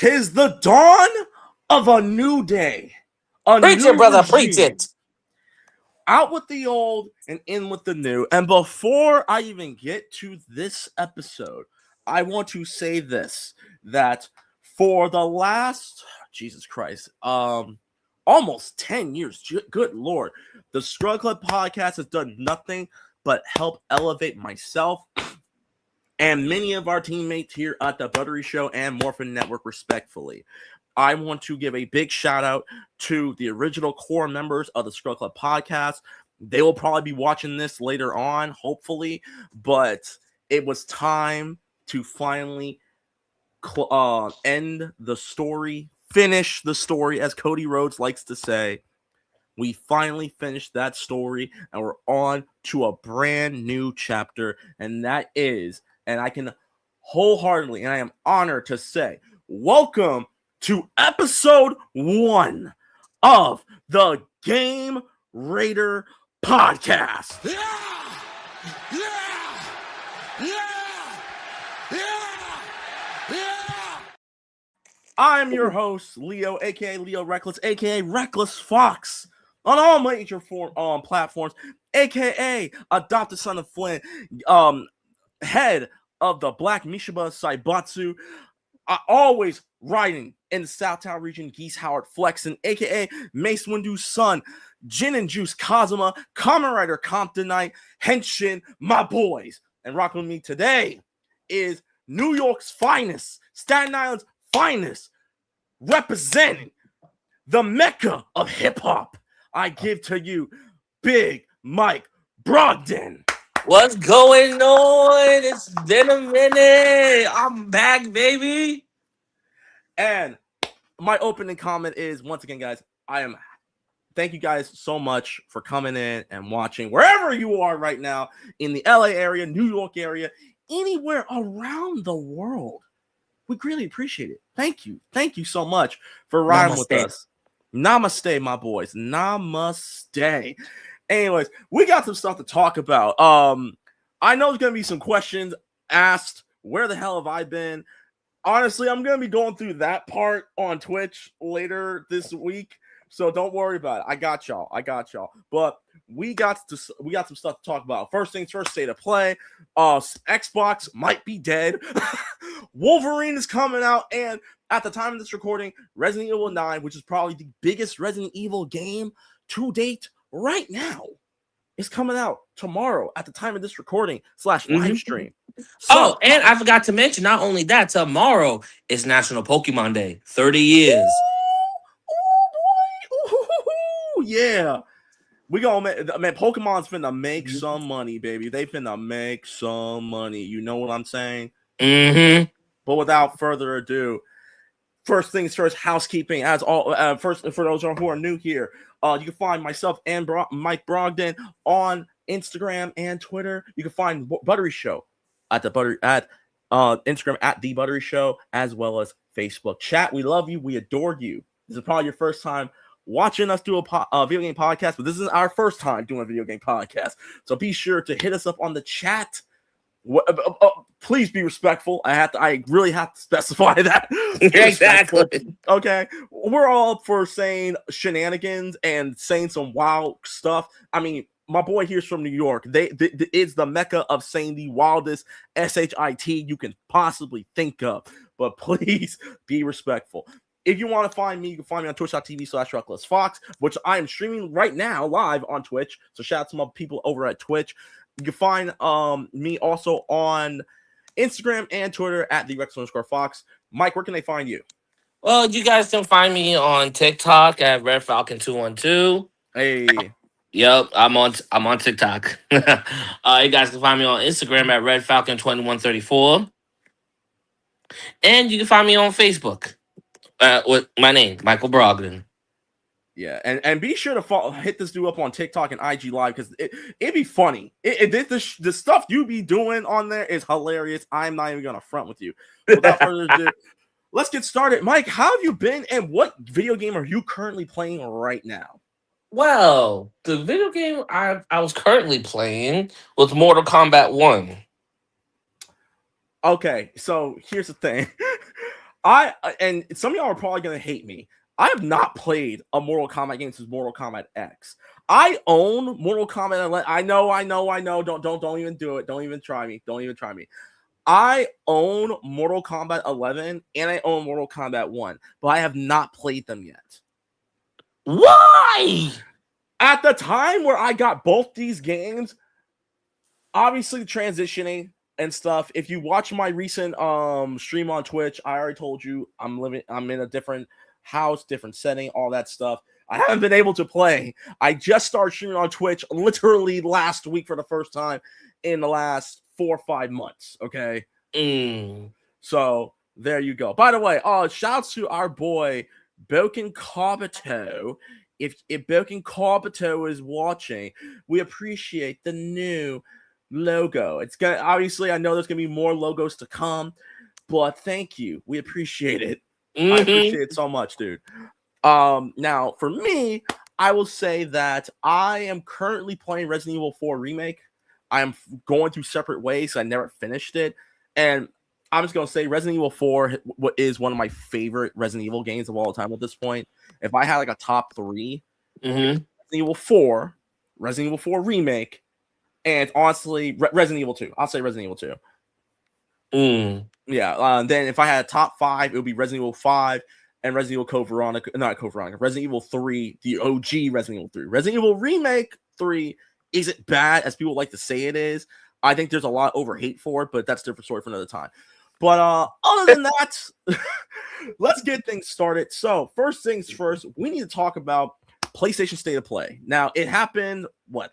'Tis the dawn of a new day. Preach it, brother. Preach it. Out with the old and in with the new. And before I even get to this episode, I want to say this, that for the last, Jesus Christ, almost 10 years, good Lord, the Scrub Club podcast has done nothing but help elevate myself and many of our teammates here at the Buttery Show and Morphin Network, respectfully. I want to give a big shout out to the original core members of the Scrub Club podcast. They will probably be watching this later on, hopefully, but it was time to finally end the story, finish the story, as Cody Rhodes likes to say. We finally finished that story, and we're on to a brand new chapter, and that is, and I can wholeheartedly, and I am honored to say, welcome to episode 1 of the Game Raider podcast. I'm your host, Leo, aka Leo Reckless, aka Reckless Fox, on all major platforms, aka Adopted Son of Flynn, head of the Black Mishiba Saibatsu, always riding in the Southtown region, Geese Howard Flexen, aka Mace Windu's son, Gin and Juice Kazuma, Kamen Rider Compton Knight, Henshin, my boys. And rocking with me today is New York's finest, Staten Island's finest, representing the Mecca of hip hop. I give to you Big Mike Brogdon. What's going on? It's been a minute. I'm back, baby. And my opening comment is, once again, guys, thank you guys so much for coming in and watching wherever you are right now in the LA area, New York area, anywhere around the world. We greatly appreciate it. Thank you. Thank you so much for riding with us. Namaste, my boys. Namaste. Anyways, we got some stuff to talk about. I know there's going to be some questions asked. Where the hell have I been? Honestly, I'm going to be going through that part on Twitch later this week, so don't worry about it. I got y'all. But we got some stuff to talk about. First things first, state of play. Xbox might be dead. Wolverine is coming out, and at the time of this recording, Resident Evil 9, which is probably the biggest Resident Evil game to date right now, is coming out tomorrow at the time of this recording / live stream. So, and I forgot to mention, not only that, tomorrow is National Pokemon Day. 30 years. Ooh, yeah. We gonna man, Pokemon's finna make some money, baby. They finna make some money. You know what I'm saying? Mm-hmm. But without further ado, first things first, housekeeping. As all, first for those who are new here, you can find myself and Mike Brogdon on Instagram and Twitter. You can find Buttery Show at Instagram at The Buttery Show, as well as Facebook. Chat, we love you. We adore you. This is probably your first time watching us do a video game podcast, but this is our first time doing a video game podcast. So be sure to hit us up on the chat. Please be respectful. I really have to specify that. Exactly. Okay. We're all up for saying shenanigans and saying some wild stuff. I mean, my boy here's from New York. It's the mecca of saying the wildest shit you can possibly think of. But please be respectful. If you want to find me, you can find me on twitch.tv/RecklessFox, which I am streaming right now live on Twitch. So shout out to my people over at Twitch. You can find me also on Instagram and Twitter at @TheRex_Fox. Mike, where can they find you? Well, you guys can find me on TikTok at RedFalcon212. Hey. Yep, I'm on TikTok. You guys can find me on Instagram at RedFalcon2134. And you can find me on Facebook with my name, Michael Brogdon. Yeah, and be sure to hit this dude up on TikTok and IG Live, because it'd be funny. The stuff you be doing on there is hilarious. I'm not even gonna front with you. Without further ado, let's get started. Mike, how have you been, and what video game are you currently playing right now? Well, the video game I was currently playing was Mortal Kombat 1. Okay, so here's the thing. And some of y'all are probably gonna hate me. I have not played a Mortal Kombat game since Mortal Kombat X. I own Mortal Kombat. I know. Don't even do it. Don't even try me. I own Mortal Kombat 11 and I own Mortal Kombat 1, but I have not played them yet. Why? At the time where I got both these games, obviously transitioning and stuff. If you watch my recent stream on Twitch, I already told you I'm in a different house, different setting, all that stuff. I haven't been able to play. I just started streaming on Twitch literally last week for the first time in the last 4 or 5 months. Okay. So there you go. By the way, shouts to our boy Boken Kabuto. If Boken Kabuto is watching, we appreciate the new logo. It's gonna obviously I know there's gonna be more logos to come, but thank you. We appreciate it. I appreciate it so much, dude. Now for me, I will say that I am currently playing Resident Evil 4 Remake. I am going through separate ways. I never finished it, and I'm just gonna say Resident Evil 4 is one of my favorite Resident Evil games of all time at this point. If I had like a top 3, Resident Evil 4, Resident Evil 4 Remake, and honestly, Resident Evil 2. I'll say Resident Evil 2. Yeah. Then if I had a top 5, it would be Resident Evil 5 and Resident Evil Code Veronica. Not Code Veronica. Resident Evil 3, the OG Resident Evil 3. Resident Evil Remake 3 isn't bad as people like to say it is. I think there's a lot of over hate for it, but that's a different story for another time. But other than that, let's get things started. So first things first, we need to talk about PlayStation State of Play. Now it happened a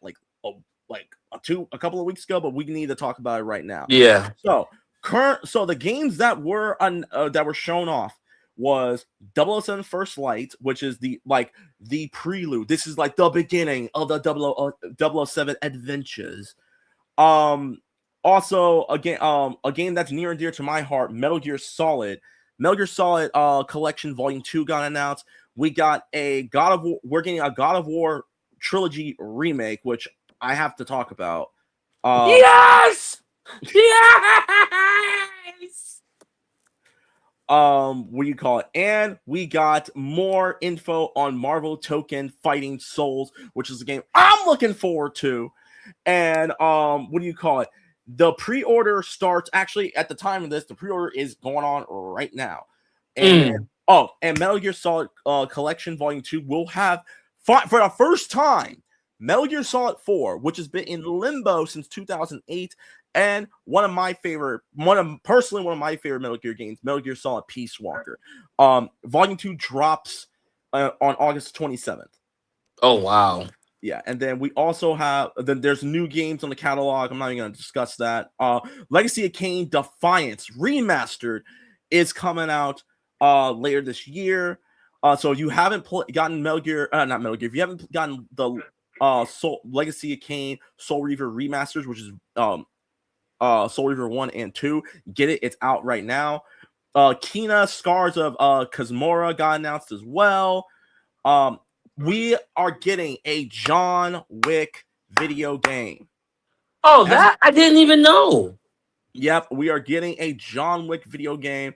couple of weeks ago, but we need to talk about it right now. Yeah. So the games that were shown off was 007 First Light, which is the prelude. This is like the beginning of the 007 adventures. Also, again, a game that's near and dear to my heart, Metal Gear Solid. Metal Gear Solid Collection Volume 2 got announced. We're getting a God of War trilogy remake, which I have to talk about. Yes! What do you call it? And we got more info on Marvel Token Fighting Souls, which is a game I'm looking forward to. And what do you call it? The pre-order starts actually at the time of this. The pre-order is going on right now. And and Metal Gear Solid Collection Volume 2 will have for the first time Metal Gear Solid 4, which has been in limbo since 2008, and one of my favorite Metal Gear games, Metal Gear Solid Peace Walker. Volume 2 drops on August 27th. Oh wow. Yeah, and then we also have there's new games on the catalog. I'm not even going to discuss that. Legacy of Kain Defiance Remastered is coming out later this year. So if you haven't gotten Metal Gear, not Metal Gear, if you haven't gotten the Legacy of Kain Soul Reaver remasters, which is Soul Reaver 1 and 2, get it. It's out right now. Kena Scars of Kazmora got announced as well. We are getting a John Wick video game. Oh, that I didn't even know. Yep, we are getting a John Wick video game.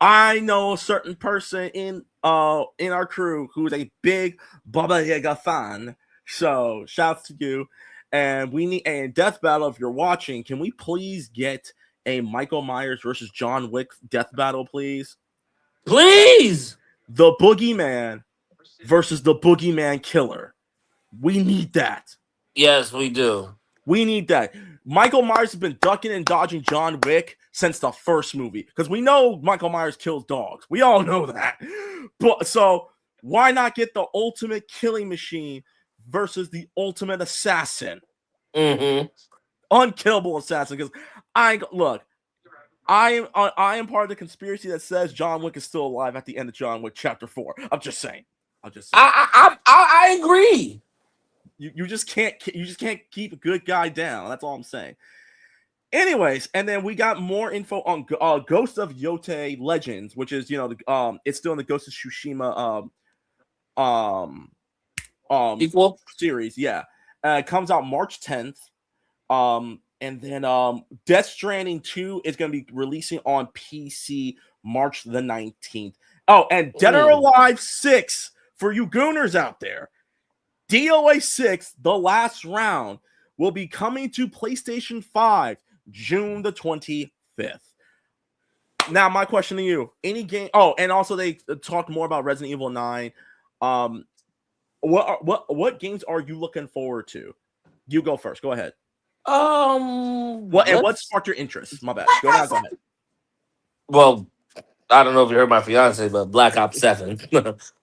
I know a certain person in our crew who's a big Baba Yaga fan. So shouts to you. And we need a death battle. If you're watching, can we please get a Michael Myers versus John Wick death battle, please? Please! The Boogeyman versus the Boogeyman Killer. We need that. Yes, we do. We need that. Michael Myers has been ducking and dodging John Wick since the first movie, because we know Michael Myers kills dogs. We all know that. But so why not get the ultimate killing machine versus the ultimate assassin? Unkillable assassin. Because I am part of the conspiracy that says John Wick is still alive at the end of John Wick Chapter 4. I'm just saying. I agree. You just can't keep a good guy down. That's all I'm saying. Anyways, and then we got more info on Ghost of Yotei Legends, which is it's still in the Ghost of Tsushima Equal series. Yeah, it comes out March 10th. And then Death Stranding 2 is going to be releasing on PC March the 19th. Oh, and Dead or Alive 6 for you gooners out there. DOA 6, the last round, will be coming to PlayStation 5 June the 25th. Now, my question to you: any game? Oh, and also they talked more about Resident Evil 9. What games are you looking forward to? You go first. Go ahead. What sparked your interest? My bad. Go ahead. Well, I don't know if you heard my fiance, but Black Ops 7.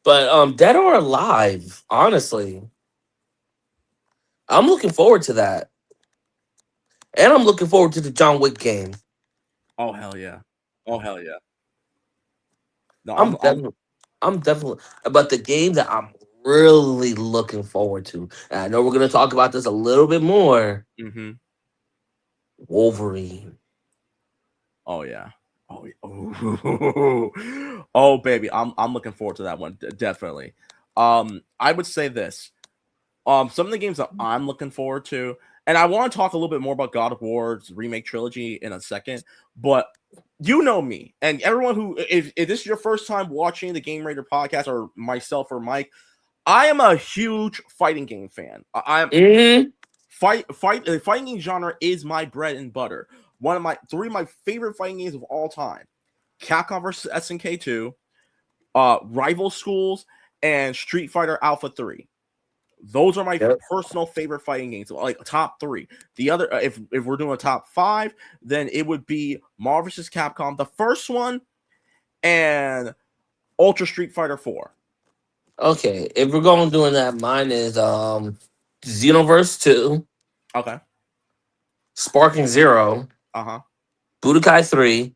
But Dead or Alive, honestly, I'm looking forward to that. And I'm looking forward to the John Wick game. Oh hell yeah. Oh hell yeah. No, I'm definitely, but the game that I'm really looking forward to, and I know we're gonna talk about this a little bit more. Wolverine. Oh yeah. Oh baby, I'm looking forward to that one definitely. I would say this. Some of the games that I'm looking forward to, and I want to talk a little bit more about God of War's remake trilogy in a second, but you know me, and everyone who, if this is your first time watching the Game Raider podcast, or myself or Mike, I am a huge fighting game fan. Fighting game genre is my bread and butter. Three of my favorite fighting games of all time: Capcom vs SNK 2, Rival Schools, and Street Fighter Alpha 3. Those are my personal favorite fighting games, like top 3. The other, if we're doing a top 5, then it would be Marvel vs. Capcom, the first one, and Ultra Street Fighter 4. Okay, if we're going doing that, mine is Xenoverse 2. Okay. Sparking 0. Budokai 3.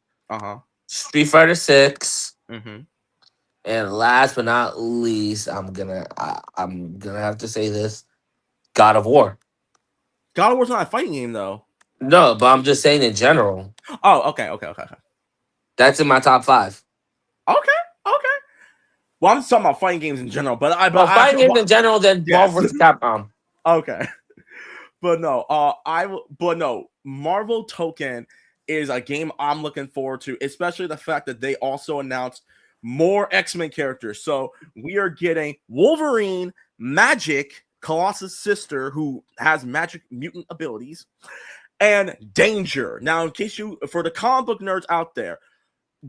Street Fighter 6. And last but not least, I'm gonna have to say this: God of War. God of War's not a fighting game though. No, but I'm just saying in general. Oh, okay. That's in my top 5. Okay. Well, I'm just talking about fighting games in general, but fighting games in general, then Marvel vs. Capcom. Okay. But no, Marvel Token is a game I'm looking forward to, especially the fact that they also announced more X-Men characters. So we are getting Wolverine, Magic, Colossus' sister, who has magic mutant abilities, and Danger. Now, in case for the comic book nerds out there,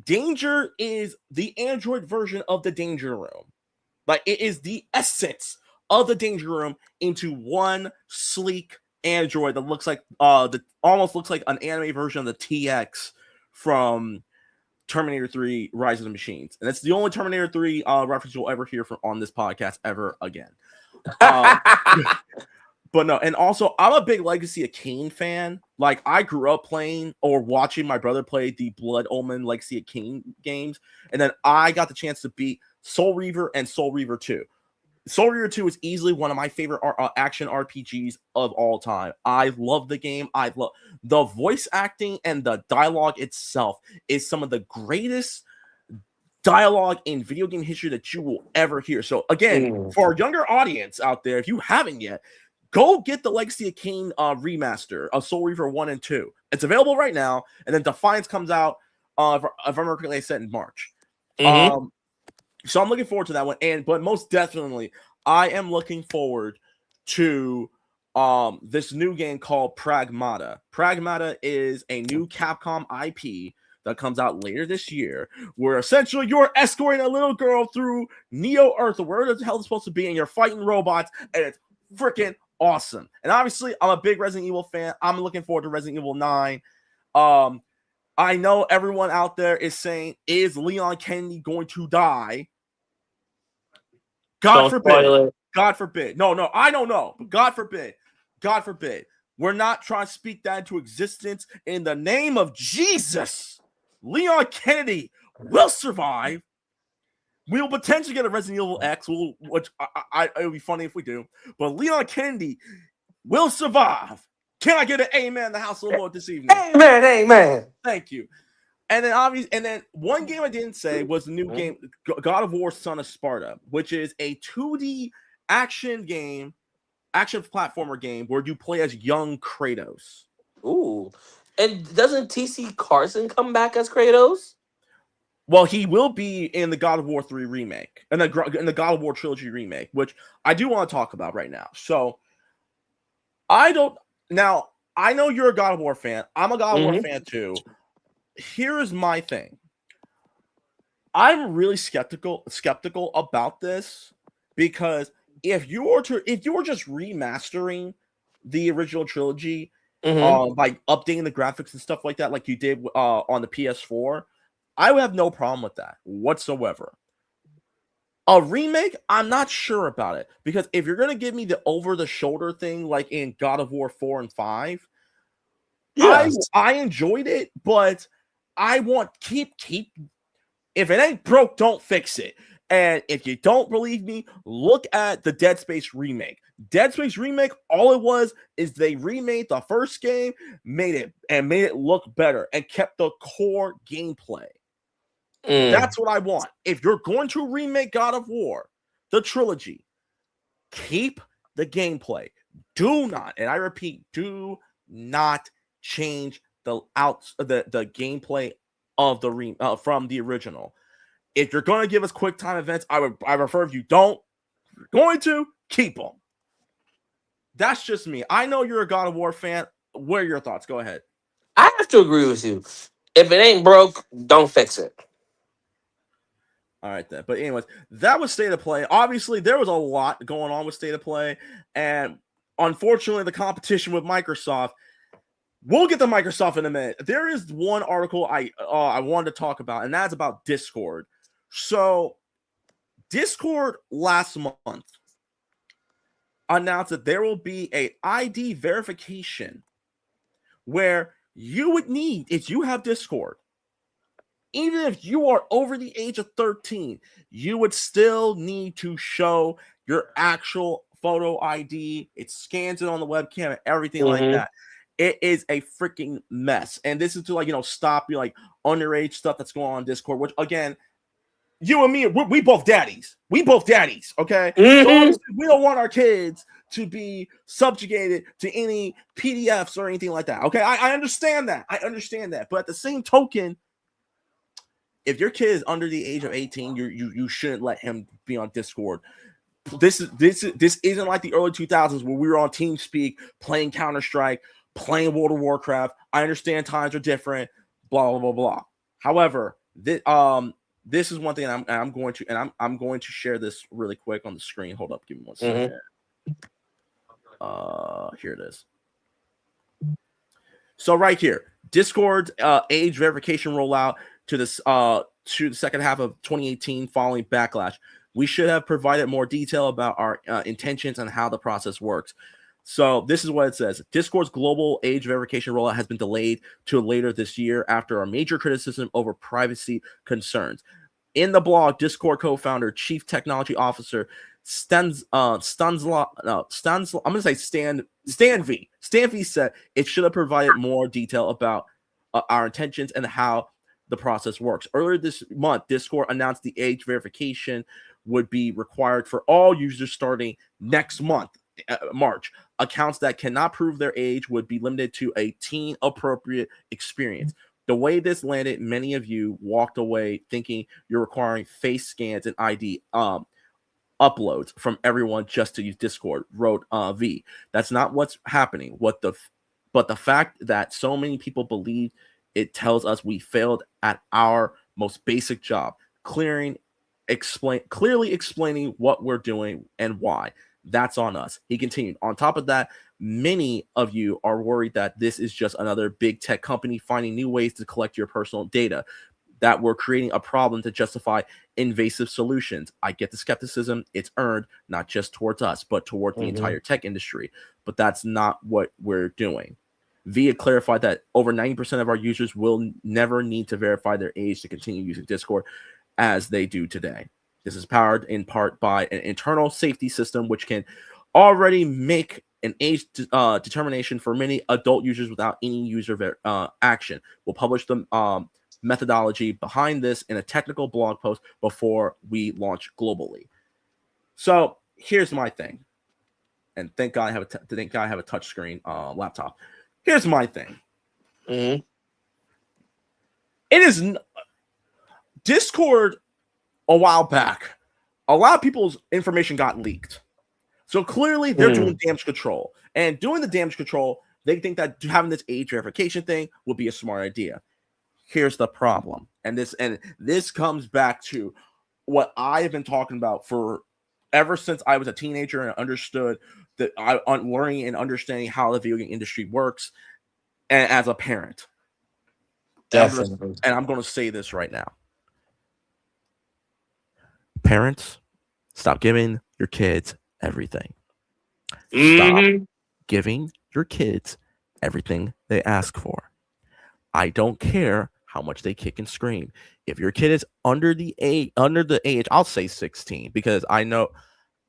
Danger is the android version of the Danger Room. Like, it is the essence of the Danger Room into one sleek android that looks like almost looks like an anime version of the TX from Terminator 3 Rise of the Machines. And it's the only Terminator 3 reference you'll ever hear from on this podcast ever again. But no, and also I'm a big Legacy of Kain fan. Like, I grew up playing or watching my brother play the Blood Omen Legacy of Kain games, and then I got the chance to beat Soul Reaver and Soul Reaver 2. Soul Reaver 2 is easily one of my favorite action RPGs of all time. I love the game. I love the voice acting, and the dialogue itself is some of the greatest dialogue in video game history that you will ever hear. So again, for our younger audience out there, if you haven't yet, go get the Legacy of Kain remaster of Soul Reaver 1 and 2. It's available right now, and then Defiance comes out, if I remember correctly, I said in March. So I'm looking forward to that one. But most definitely, I am looking forward to this new game called Pragmata. Pragmata is a new Capcom IP that comes out later this year, where essentially you're escorting a little girl through Neo Earth, or where the hell it's supposed to be, and you're fighting robots, and it's freaking awesome. And obviously, I'm a big Resident Evil fan. I'm looking forward to Resident Evil 9. I know everyone out there is saying, is Leon Kennedy going to die? God forbid. God forbid. No, I don't know. But God forbid. God forbid. We're not trying to speak that into existence. In the name of Jesus, Leon Kennedy will survive. We'll potentially get a Resident Evil X, which it would be funny if we do. But Leon Kennedy will survive. Can I get an amen in the house of the Lord this evening? Amen. Thank you. And then one game I didn't say was the new game, God of War: Son of Sparta, which is a 2D action platformer game where you play as young Kratos. Ooh. And doesn't TC Carson come back as Kratos? Well, he will be in the God of War 3 remake, and in the God of War trilogy remake, which I do want to talk about right now. So I don't now. I know you're a God of War fan. I'm a God of War fan too. Here is my thing. I'm really skeptical about this because if you were just remastering the original trilogy, by updating the graphics and stuff like that, like you did on the PS4, I would have no problem with that whatsoever. A remake, I'm not sure about it because if you're gonna give me the over the shoulder thing like in God of War 4 and 5, Yes. I enjoyed it, but I want keep if it ain't broke, don't fix it. And if you don't believe me, look at the Dead Space remake. Dead Space remake, all it was is they remade the first game, made it look better, and kept the core gameplay. That's what I want. If you're going to remake God of War, the trilogy, keep the gameplay. Do not, and I repeat, do not change the gameplay of the from the original. If you're going to give us quick time events, I prefer if you don't. If you're going to keep them. That's just me. I know you're a God of War fan. What are your thoughts? Go ahead. I have to agree with you. If it ain't broke, don't fix it. All right, then. But anyways, that was State of Play. Obviously, there was a lot going on with State of Play. And unfortunately, the competition with Microsoft, we'll get to Microsoft in a minute. There is one article I wanted to talk about, and that's about Discord. So, Discord last month announced that there will be a ID verification where you would need, if you have Discord, even if you are over the age of 13, you would still need to show your actual photo ID. It scans it on the webcam and everything like that. It is a freaking mess. And this is to stop underage stuff that's going on Discord, which again, you and me, we both daddies. We both daddies, okay? So we don't want our kids to be subjugated to any PDFs or anything like that, okay? I understand that. But at the same token, if your kid is under the age of 18, you shouldn't let him be on Discord. This isn't like the early 2000s where we were on TeamSpeak playing Counter-Strike, playing World of Warcraft. I understand times are different, blah blah blah blah. However, this is one thing I'm going to share this really quick on the screen. Hold up, give me 1 second. Here it is. So right here, Discord's age verification rollout to the second half of 2018 following backlash. We should have provided more detail about our intentions and how the process works. So this is what it says. Discord's global age verification rollout has been delayed to later this year after a major criticism over privacy concerns. In the blog, Discord co-founder, chief technology officer Stan V said it should have provided more detail about our intentions and how the process works. Earlier this month, Discord announced the age verification would be required for all users starting next month, March. Accounts that cannot prove their age would be limited to a teen-appropriate experience. The way this landed, many of you walked away thinking you're requiring face scans and ID uploads from everyone just to use Discord, wrote V. That's not what's happening. But the fact that so many people believe it tells us we failed at our most basic job, clearly explaining what we're doing and why. That's on us. He continued. On top of that, many of you are worried that this is just another big tech company finding new ways to collect your personal data, that we're creating a problem to justify invasive solutions. I get the skepticism. It's earned, not just towards us, but toward the entire tech industry. But that's not what we're doing. Via clarified that over 90% of our users will never need to verify their age to continue using Discord as they do today. This is powered in part by an internal safety system, which can already make an age determination for many adult users without any user action. We'll publish the methodology behind this in a technical blog post before we launch globally. So here's my thing, and thank God I have a touchscreen laptop. Here's my thing. It is Discord a while back, a lot of people's information got leaked. So clearly they're doing damage control. And doing the damage control, they think that having this age verification thing would be a smart idea. Here's the problem. And this comes back to what I have been talking about for ever since I was a teenager and understood that I'm learning and understanding how the video game industry works, and as a parent. Definitely. And I'm going to say this right now. Parents, stop giving your kids everything. Stop giving your kids everything they ask for. I don't care how much they kick and scream. If your kid is under the age, I'll say 16, because I know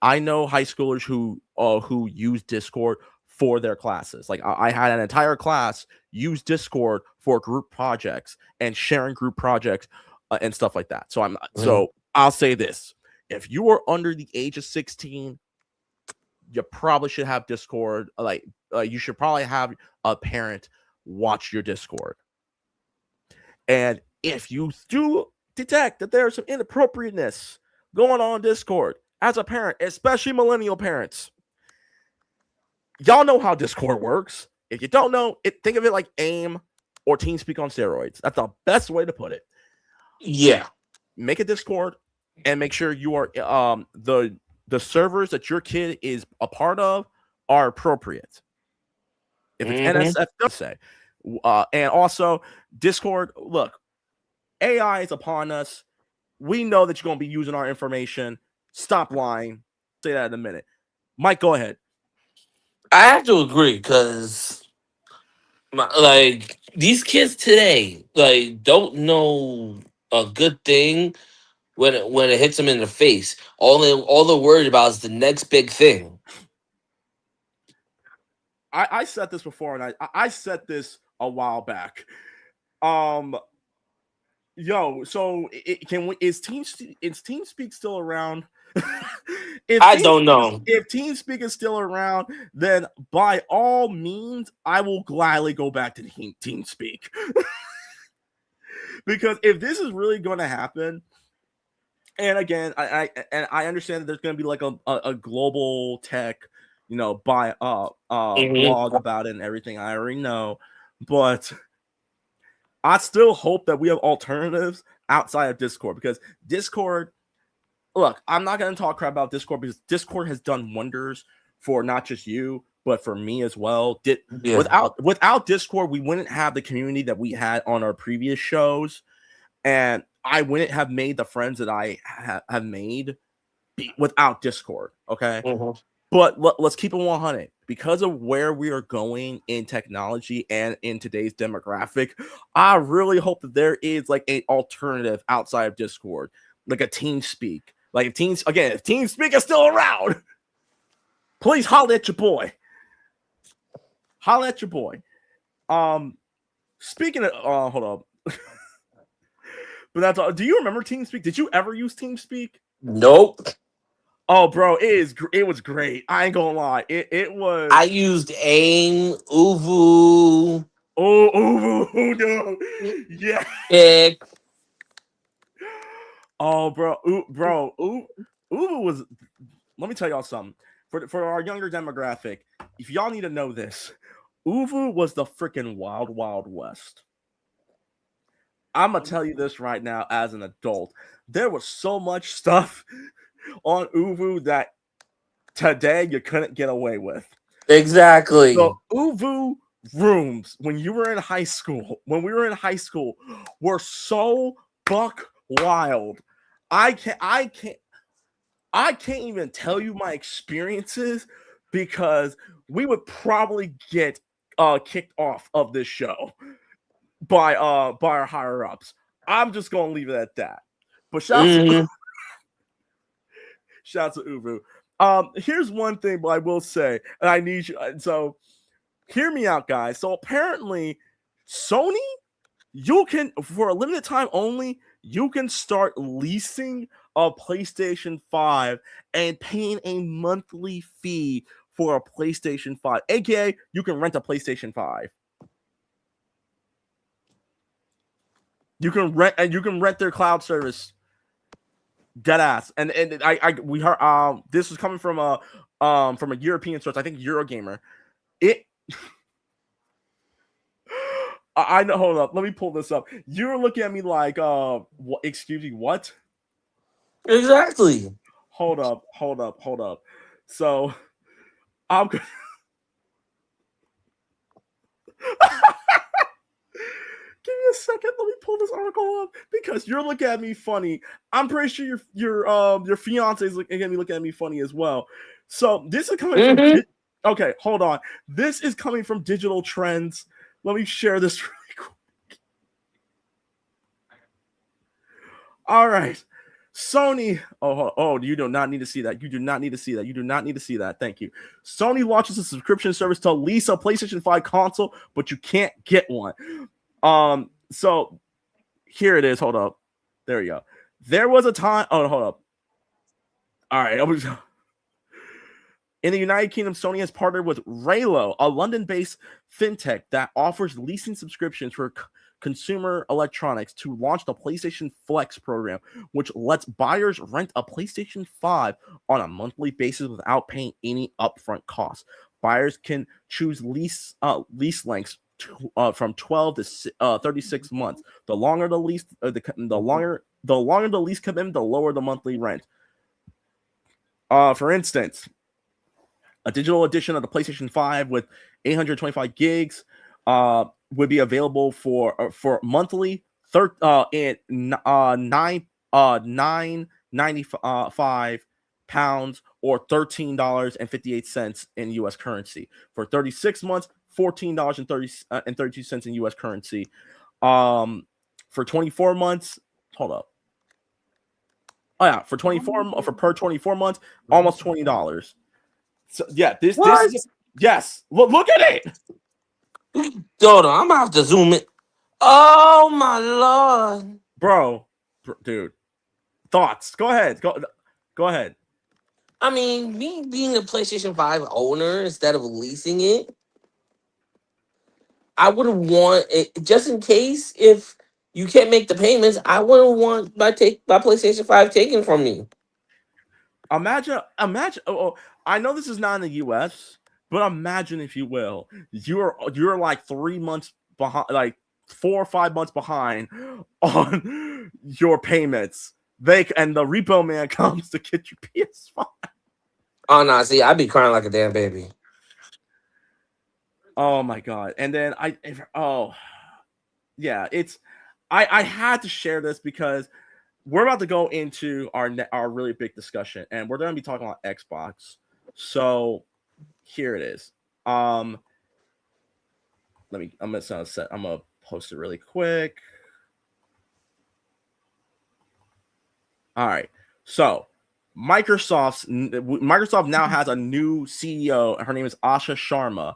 high schoolers who use Discord for their classes. Like I had an entire class use Discord for group projects and sharing group projects and stuff like that. So so I'll say this: if you are under the age of 16, you probably should have Discord. You should probably have a parent watch your Discord. And if you do detect that there's some inappropriateness going on Discord, as a parent, especially millennial parents, y'all know how Discord works. If you don't know it, think of it like AIM or TeamSpeak on steroids. That's the best way to put it. Yeah. Make a Discord and make sure you are the servers that your kid is a part of are appropriate. If it's NSF, don't say. And also, Discord, look, AI is upon us. We know that you're going to be using our information. Stop lying. Say that in a minute. Mike, go ahead. I have to agree, because like these kids today, like, don't know a good thing when it hits them in the face. All they're worried about is the next big thing. I said this before, and I said this a while back. So is TeamSpeak still around? I don't know. If TeamSpeak is still around, then by all means, I will gladly go back to TeamSpeak. Because if this is really going to happen, and again, I understand that there's going to be like a global tech, blog about it and everything. I already know, but I still hope that we have alternatives outside of Discord, because Discord, look, I'm not going to talk crap about Discord, because Discord has done wonders for not just you, but for me as well. Without Discord, we wouldn't have the community that we had on our previous shows, and I wouldn't have made the friends that I have made without Discord. Okay. But let's keep it 100. Because of where we are going in technology and in today's demographic, I really hope that there is like an alternative outside of Discord, like a TeamSpeak. Like if TeamSpeak is still around, please holler at your boy. Holler at your boy. Speaking of, hold up. But that's all. Do you remember TeamSpeak? Did you ever use TeamSpeak? Nope. Oh, bro, it was great. I ain't gonna lie. It was. I used AIM, Uvu. Oh, Uvu, no. Yeah. Pick. Oh, bro, Uvu was. Let me tell y'all something. For our younger demographic, if y'all need to know this, Uvu was the freaking wild, wild west. I'm gonna tell you this right now as an adult. There was so much stuff on Uvu that today you couldn't get away with. Exactly. So Uvu rooms when we were in high school, were so buck wild. I can't even tell you my experiences, because we would probably get kicked off of this show by our higher ups. I'm just gonna leave it at that. But shout out to Uvu. Here's one thing, but I will say, and I need you. So hear me out, guys. So apparently, Sony, you can, for a limited time only, you can start leasing a PlayStation 5 and paying a monthly fee for a PlayStation 5. AKA, you can rent a PlayStation 5. You can rent their cloud service. Dead ass. And we heard this was coming from a European source. I think Eurogamer. It. I know. Hold up. Let me pull this up. You're looking at me like, what, excuse me, what? Exactly. Hold up. So, I'm. Give me a second. Let me pull this article up because you're looking at me funny. I'm pretty sure your fiance is looking at me funny as well. So this is coming from. Okay, hold on. This is coming from Digital Trends. Let me share this really quick. All right. Sony. Oh, you do not need to see that. You do not need to see that. You do not need to see that. Thank you. Sony launches a subscription service to lease a PlayStation 5 console, but you can't get one. So here it is. Hold up. There you go. There was a time. Oh, hold up. All right. In the United Kingdom, Sony has partnered with Raylo, a London-based fintech that offers leasing subscriptions for consumer electronics to launch the PlayStation Flex program, which lets buyers rent a PlayStation 5 on a monthly basis without paying any upfront costs. Buyers can choose lease lengths from 12 to 36 months. The longer the lease, the longer the lease commitment, the lower the monthly rent. For instance, a digital edition of the PlayStation 5 with 825 gigs would be available for monthly £9.95 or $13.58 in U.S. currency. For 36 months, $14.32 in U.S. currency. For 24 months, hold up. Oh yeah, for per 24 months, almost $20. So yeah, this is yes. Look at it. Hold on, I'm gonna have to zoom in. Oh my lord, bro, dude. Thoughts? Go ahead. Go ahead. I mean, me being a PlayStation 5 owner instead of leasing it, I wouldn't want it just in case if you can't make the payments. I wouldn't want my PlayStation 5 taken from me. Imagine. Oh, I know this is not in the U.S., but imagine, if you will, you're like 3 months behind, like 4 or 5 months behind on your payments. And the repo man comes to get your PS5. Oh no, see, I'd be crying like a damn baby. Oh my god! And then I had to share this because we're about to go into our really big discussion, and we're going to be talking about Xbox. So here it is. I'm gonna post it really quick. All right. So Microsoft now has a new CEO. Her name is Asha Sharma.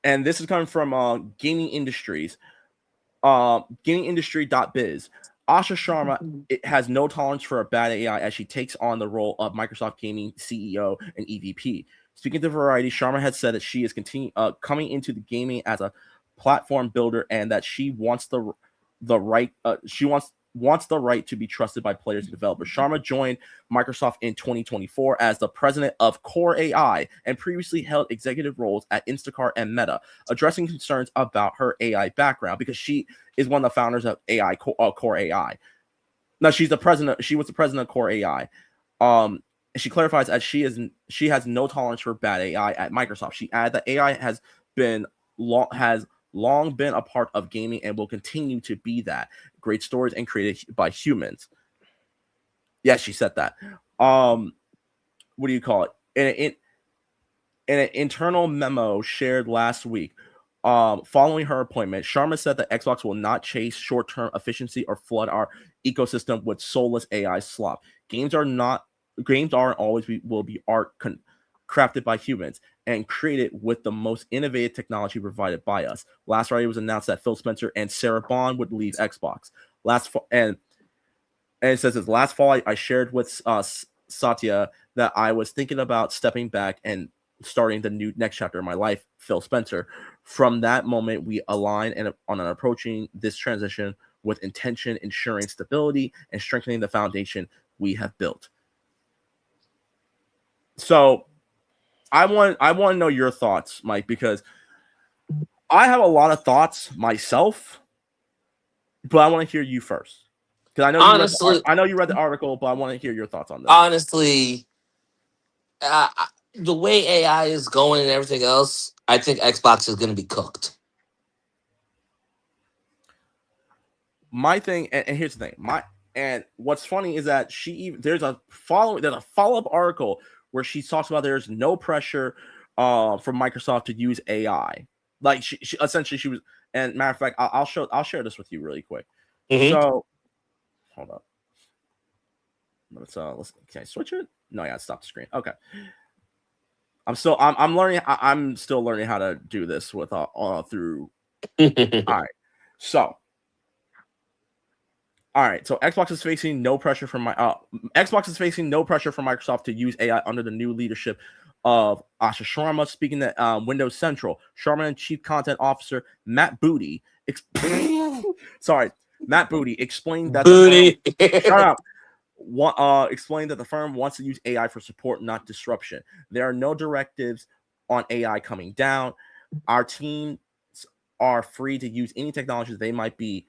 And this is coming from Gaming Industries. GamingIndustry.biz. Asha Sharma has no tolerance for a bad AI as she takes on the role of Microsoft Gaming CEO and EVP. Speaking to Variety, Sharma has said that she is coming into the gaming as a platform builder and that she wants the right to be trusted by players and developers. Sharma joined Microsoft in 2024 as the president of Core AI and previously held executive roles at Instacart and Meta, addressing concerns about her AI background because she is one of the founders of Core AI. No, she was the president of Core AI. She clarifies that she has no tolerance for bad AI at Microsoft. She added that AI has long been a part of gaming and will continue to be that. Great stories and created by humans. Yes, she said that. What do you call it? In an internal memo shared last week, following her appointment, Sharma said that Xbox will not chase short-term efficiency or flood our ecosystem with soulless AI slop. Games aren't always will be art crafted by humans and created with the most innovative technology provided by us. Last Friday, it was announced that Phil Spencer and Sarah Bond would leave Xbox. And it says this, last fall, I shared with Satya that I was thinking about stepping back and starting the next chapter of my life, Phil Spencer. From that moment, we align and on an approaching this transition with intention, ensuring stability and strengthening the foundation we have built. So I want to know your thoughts, Mike, because I have a lot of thoughts myself, but I want to hear you first. Because I know you read the article, but I want to hear your thoughts on this. Honestly, the way AI is going and everything else, I think Xbox is going to be cooked. My thing, and here's the thing, and what's funny is that there's a follow-up article where she talks about there's no pressure from Microsoft to use AI. Like she essentially she was, and matter of fact, I'll share this with you really quick. Mm-hmm. So hold up. Let's can I switch it? No, I gotta stop the screen. Okay. I'm still learning how to do this with through. All right. So Xbox is facing no pressure from Microsoft to use AI under the new leadership of Asha Sharma. Speaking at Windows Central, Sharma and Chief Content Officer Matt Booty explained that explained that the firm wants to use AI for support, not disruption. There are no directives on AI coming down. Our teams are free to use any technologies that might be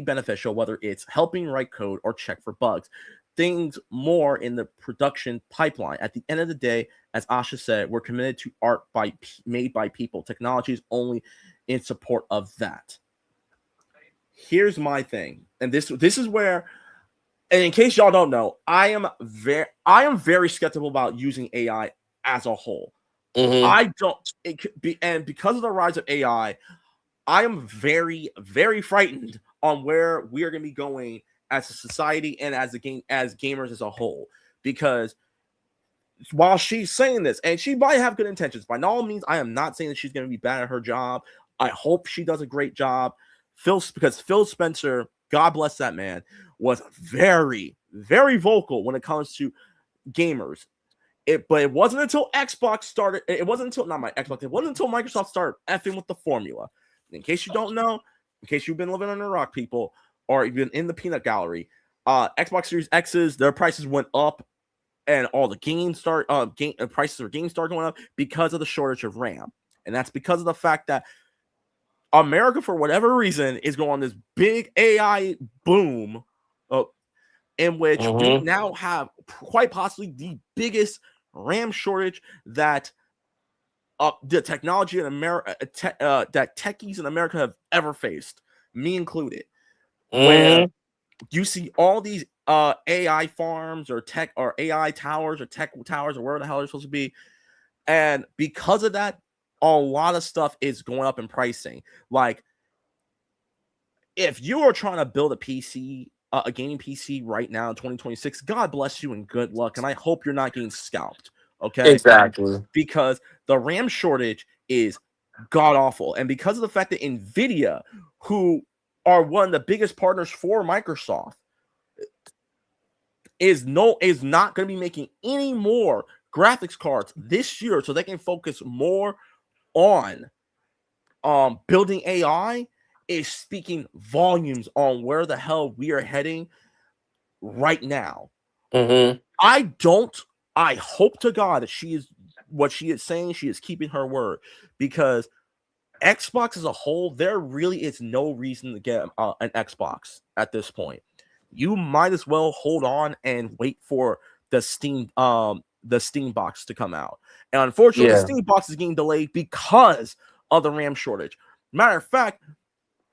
beneficial, whether it's helping write code or check for bugs. Things more in the production pipeline. At the end of the day, as Asha said, we're committed to art made by people. Technology is only in support of that. Here's my thing, and this is where, and in case y'all don't know, I am very skeptical about using AI as a whole. Mm-hmm. And because of the rise of AI, I am very, very frightened on where we are going to be going as a society and as gamers as a whole. Because while she's saying this, and she might have good intentions, by no means, I am not saying that she's going to be bad at her job. I hope she does a great job. Because Phil Spencer, God bless that man, was very, very vocal when it comes to gamers. But it wasn't until Xbox started. It wasn't until Microsoft started effing with the formula. In case you don't know, in case you've been living under a rock, people, or you've been in the peanut gallery, Xbox Series X's, their prices went up, and all the prices of games started going up because of the shortage of RAM. And that's because of the fact that America, for whatever reason, is going on this big AI boom, in which we now have quite possibly the biggest RAM shortage that the technology in America, that techies in America have ever faced, me included. Where you see all these AI farms or AI towers or tech towers or wherever the hell they're supposed to be, and because of that, a lot of stuff is going up in pricing. Like, if you are trying to build a PC, a gaming PC right now in 2026, God bless you and good luck, and I hope you're not getting scalped. Okay, exactly, because the RAM shortage is god awful, and because of the fact that Nvidia, who are one of the biggest partners for Microsoft, is not going to be making any more graphics cards this year, so they can focus more on building AI, is speaking volumes on where the hell we are heading right now. I hope to God that she is what she is saying. She is keeping her word, because Xbox as a whole, there really is no reason to get an Xbox at this point. You might as well hold on and wait for the Steam box to come out. And unfortunately, the Steam box is getting delayed because of the RAM shortage. Matter of fact,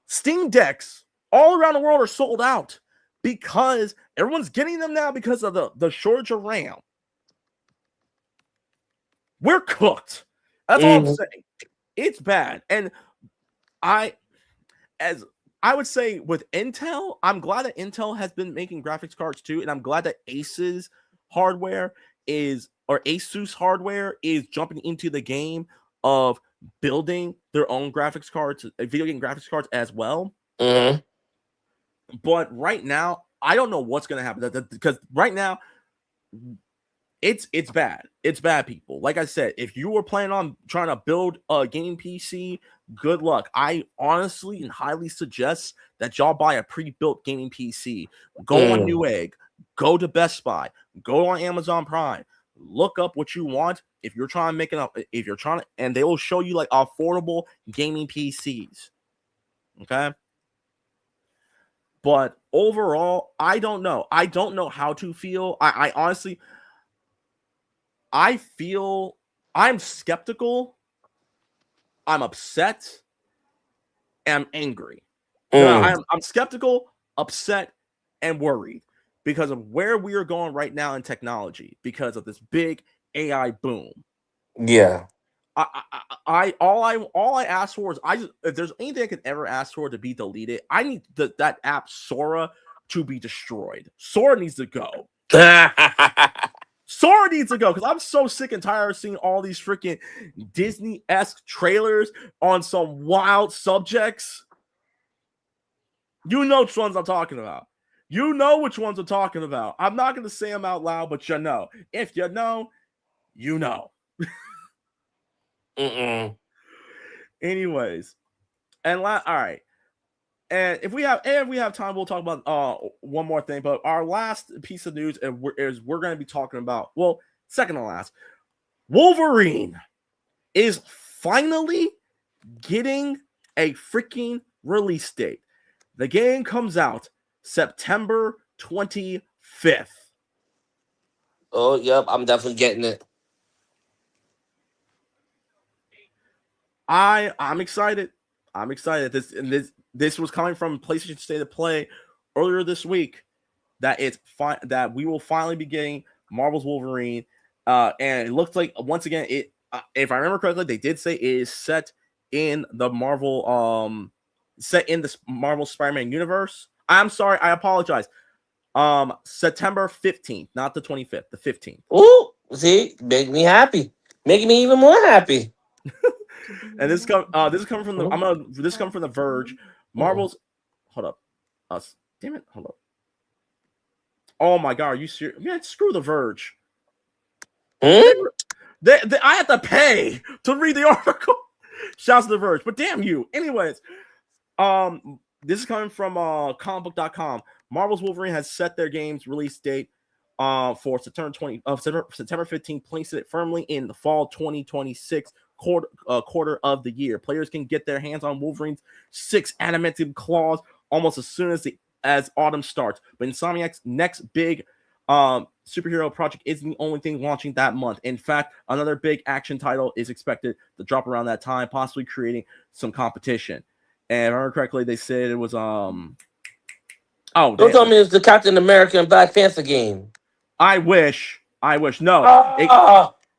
Steam decks all around the world are sold out because everyone's getting them now because of the shortage of RAM. We're cooked. That's all I'm saying. It's bad. And I would say with Intel, I'm glad that Intel has been making graphics cards too, and I'm glad that Asus hardware is jumping into the game of building their own graphics cards, video game graphics cards as well. But right now, I don't know what's going to happen, because right now, it's bad. It's bad, people. Like I said, if you were planning on trying to build a gaming PC good luck. I honestly and highly suggest that y'all buy a pre-built gaming PC. Go on Newegg, go to Best Buy, go on Amazon Prime, look up what you want. If you're trying to make it up, if you're trying to, and they will show you like affordable gaming PCs. Okay. But overall, I don't know. I don't know how to feel. I honestly, I feel I'm skeptical. I'm upset. And I'm angry. I'm skeptical, upset, and worried because of where we are going right now in technology because of this big AI boom. Yeah. All I ask for is if there's anything I could ever ask for to be deleted, I need that app Sora to be destroyed. Sora needs to go. Sora needs to go because I'm so sick and tired of seeing all these freaking Disney-esque trailers on some wild subjects. You know which ones I'm talking about. You know which ones I'm talking about. I'm not going to say them out loud, but you know. If you know, you know. Anyways, and all right. And if we have time, we'll talk about one more thing. But our last piece of news is we're going to be talking about, well, second to last, Wolverine is finally getting a freaking release date. The game comes out September 25th. Oh, yep, I'm definitely getting it. I'm excited. I'm excited. This was coming from PlayStation State of Play earlier this week that that we will finally be getting Marvel's Wolverine. And it looks like once again if I remember correctly, they did say it is set in the Marvel Spider-Man universe. I'm sorry, I apologize. September 15th, not the 25th, the 15th. Ooh, see, make me happy. Making me even more happy. And this coming from the Verge. Marvel's hold up. Damn it, hold up. Oh my god, are you serious? Man, screw the Verge. I have to pay to read the article. Shouts to the Verge, but damn you. Anyways, this is coming from comicbook.com. Marvel's Wolverine has set their game's release date for September 15th, placing it firmly in the fall 2026 quarter of the year. Players can get their hands on Wolverine's 6 adamantium claws almost as soon as autumn starts. But Insomniac's next big superhero project isn't the only thing launching that month. In fact, another big action title is expected to drop around that time, possibly creating some competition. And if I remember correctly, they said it was don't tell me it's the Captain America and Black Panther game. I wish. No.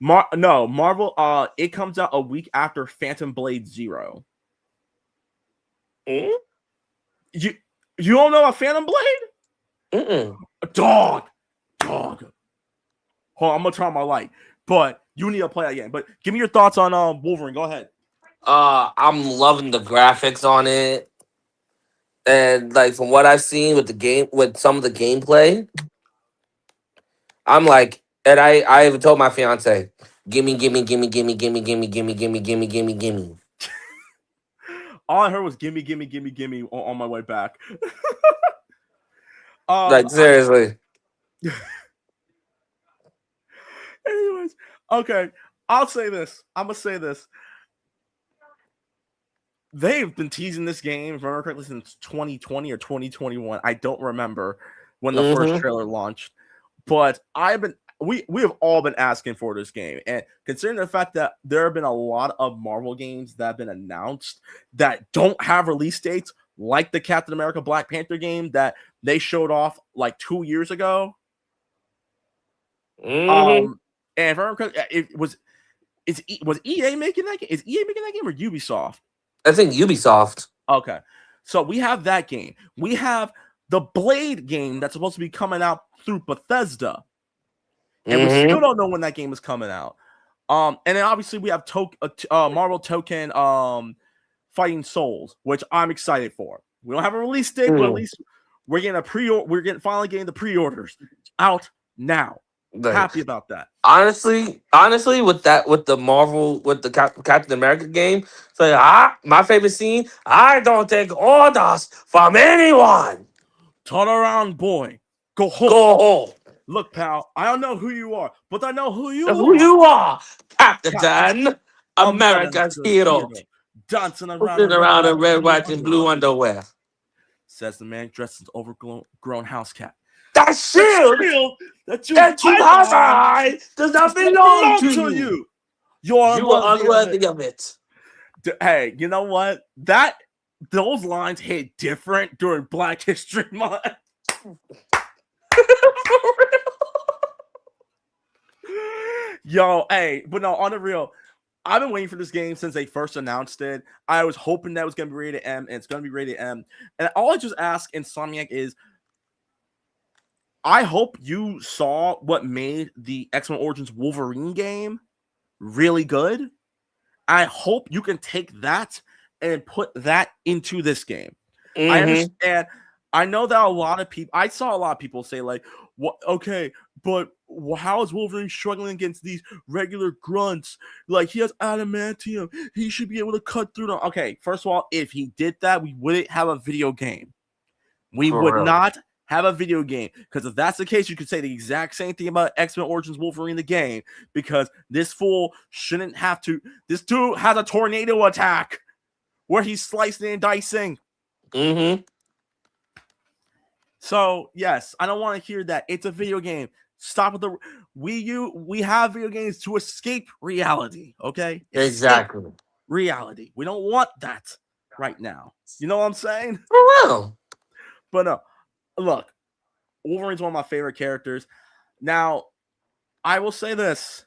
Marvel. It comes out a week after Phantom Blade 0. You don't know about Phantom Blade? Dog. Hold on, I'm gonna turn on my light. But you need to play that game. But give me your thoughts on Wolverine. Go ahead. I'm loving the graphics on it, and like from what I've seen with the game, with some of the gameplay, I'm like, and I even told my fiance, gimme. All I heard was gimme on my way back. Like seriously. Anyways, okay. I'm gonna say this. They've been teasing this game, if I remember correctly, since 2020 or 2021. I don't remember when the first trailer launched, but we have all been asking for this game. And considering the fact that there have been a lot of Marvel games that have been announced that don't have release dates, like the Captain America Black Panther game that they showed off like 2 years ago. And if I remember correctly, was EA making that game? Is EA making that game or Ubisoft? I think Ubisoft. Okay. So we have that game. We have the Blade game that's supposed to be coming out through Bethesda. And we still don't know when that game is coming out. And then obviously we have Marvel Token Fighting Souls, which I'm excited for. We don't have a release date, but at least we're finally getting the pre-orders out now. Like, Happy about that. honestly, with the Marvel, with the Captain America game, it's like, my favorite scene. I don't take orders from anyone. Turn around, boy. Go home. Go home. Look, pal, I don't know who you are, but I know who you Who are. you are, Captain Captain America's America's hero, hero. Dancing around sitting in red, around white, in and red, blue white, and blue underwear. underwear. Says the man dressed as overgrown house cat. That The shield shield that you that you hide have behind does not does not belong belong to to you. you. You're You are unworthy of it. unworthy of it. Hey, you know what? Those lines hit different during Black History Month. Yo, hey, but no, on the real, I've been waiting for this game since they first announced it. I was hoping that it was going to be rated M, and it's going to be rated M. And all I just ask Insomniac is, I hope you saw what made the X-Men Origins Wolverine game really good. I hope you can take that and put that into this game. I understand. I know that a lot of people, I saw a lot of people say, like, what, okay, but how is Wolverine struggling against these regular grunts? Like, he has adamantium. He should be able to cut through them. Okay, first of all, if he did that, we wouldn't have a video game. We For would real. not have a video game. Because if that's the case, you could say the exact same thing about X-Men Origins Wolverine the game. Because this fool shouldn't have to. This dude has a tornado attack where he's slicing and dicing. So, yes, I don't want to hear that. It's a video game. Stop with the we have video games to escape reality, okay? Exactly. Escape reality. We don't want that right now. You know what I'm saying? For real. But no, look, Wolverine's one of my favorite characters. Now, I will say this.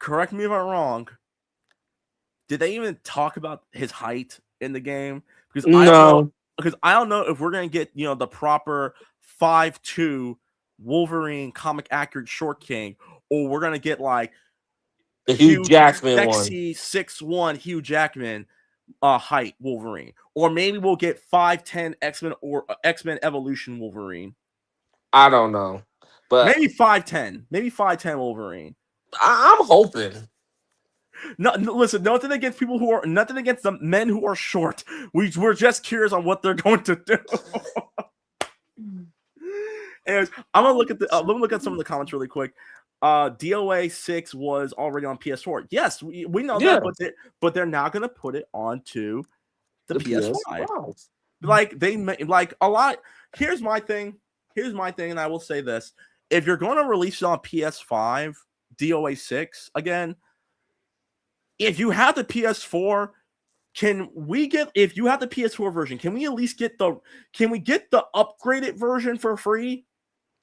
Correct me if I'm wrong. Did they even talk about his height in the game? Because I don't know. Because I don't know if we're gonna get the proper 5'2" Wolverine comic accurate short king, or we're gonna get like the Hugh Jackman sexy 6'1" Hugh Jackman height Wolverine, or maybe we'll get 5'10" X-Men or X-Men Evolution Wolverine. I don't know, but maybe 5'10", Wolverine. I'm hoping. No, listen, nothing against the men who are short. We're just curious on what they're going to do. Anyways, I'm gonna look at some of the comments really quick. DOA 6 was already on PS4. Yes, we know that, but they're now gonna put it onto the PS5. Like they like a lot. Here's my thing, and I will say this: if you're going to release it on PS5, DOA 6 again. If you have the PS4, if you have the PS4 version, can we at least get the upgraded version for free?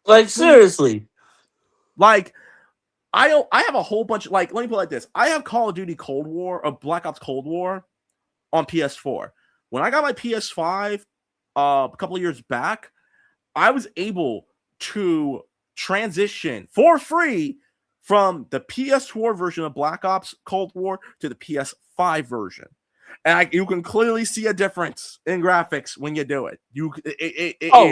Like, seriously. Like, I have a whole bunch, like, let me put it like this. I have Call of Duty Cold War, or Black Ops Cold War on PS4. When I got my PS5 a couple of years back, I was able to transition for free from the PS4 version of Black Ops Cold War to the PS5 version. And you can clearly see a difference in graphics when you do it.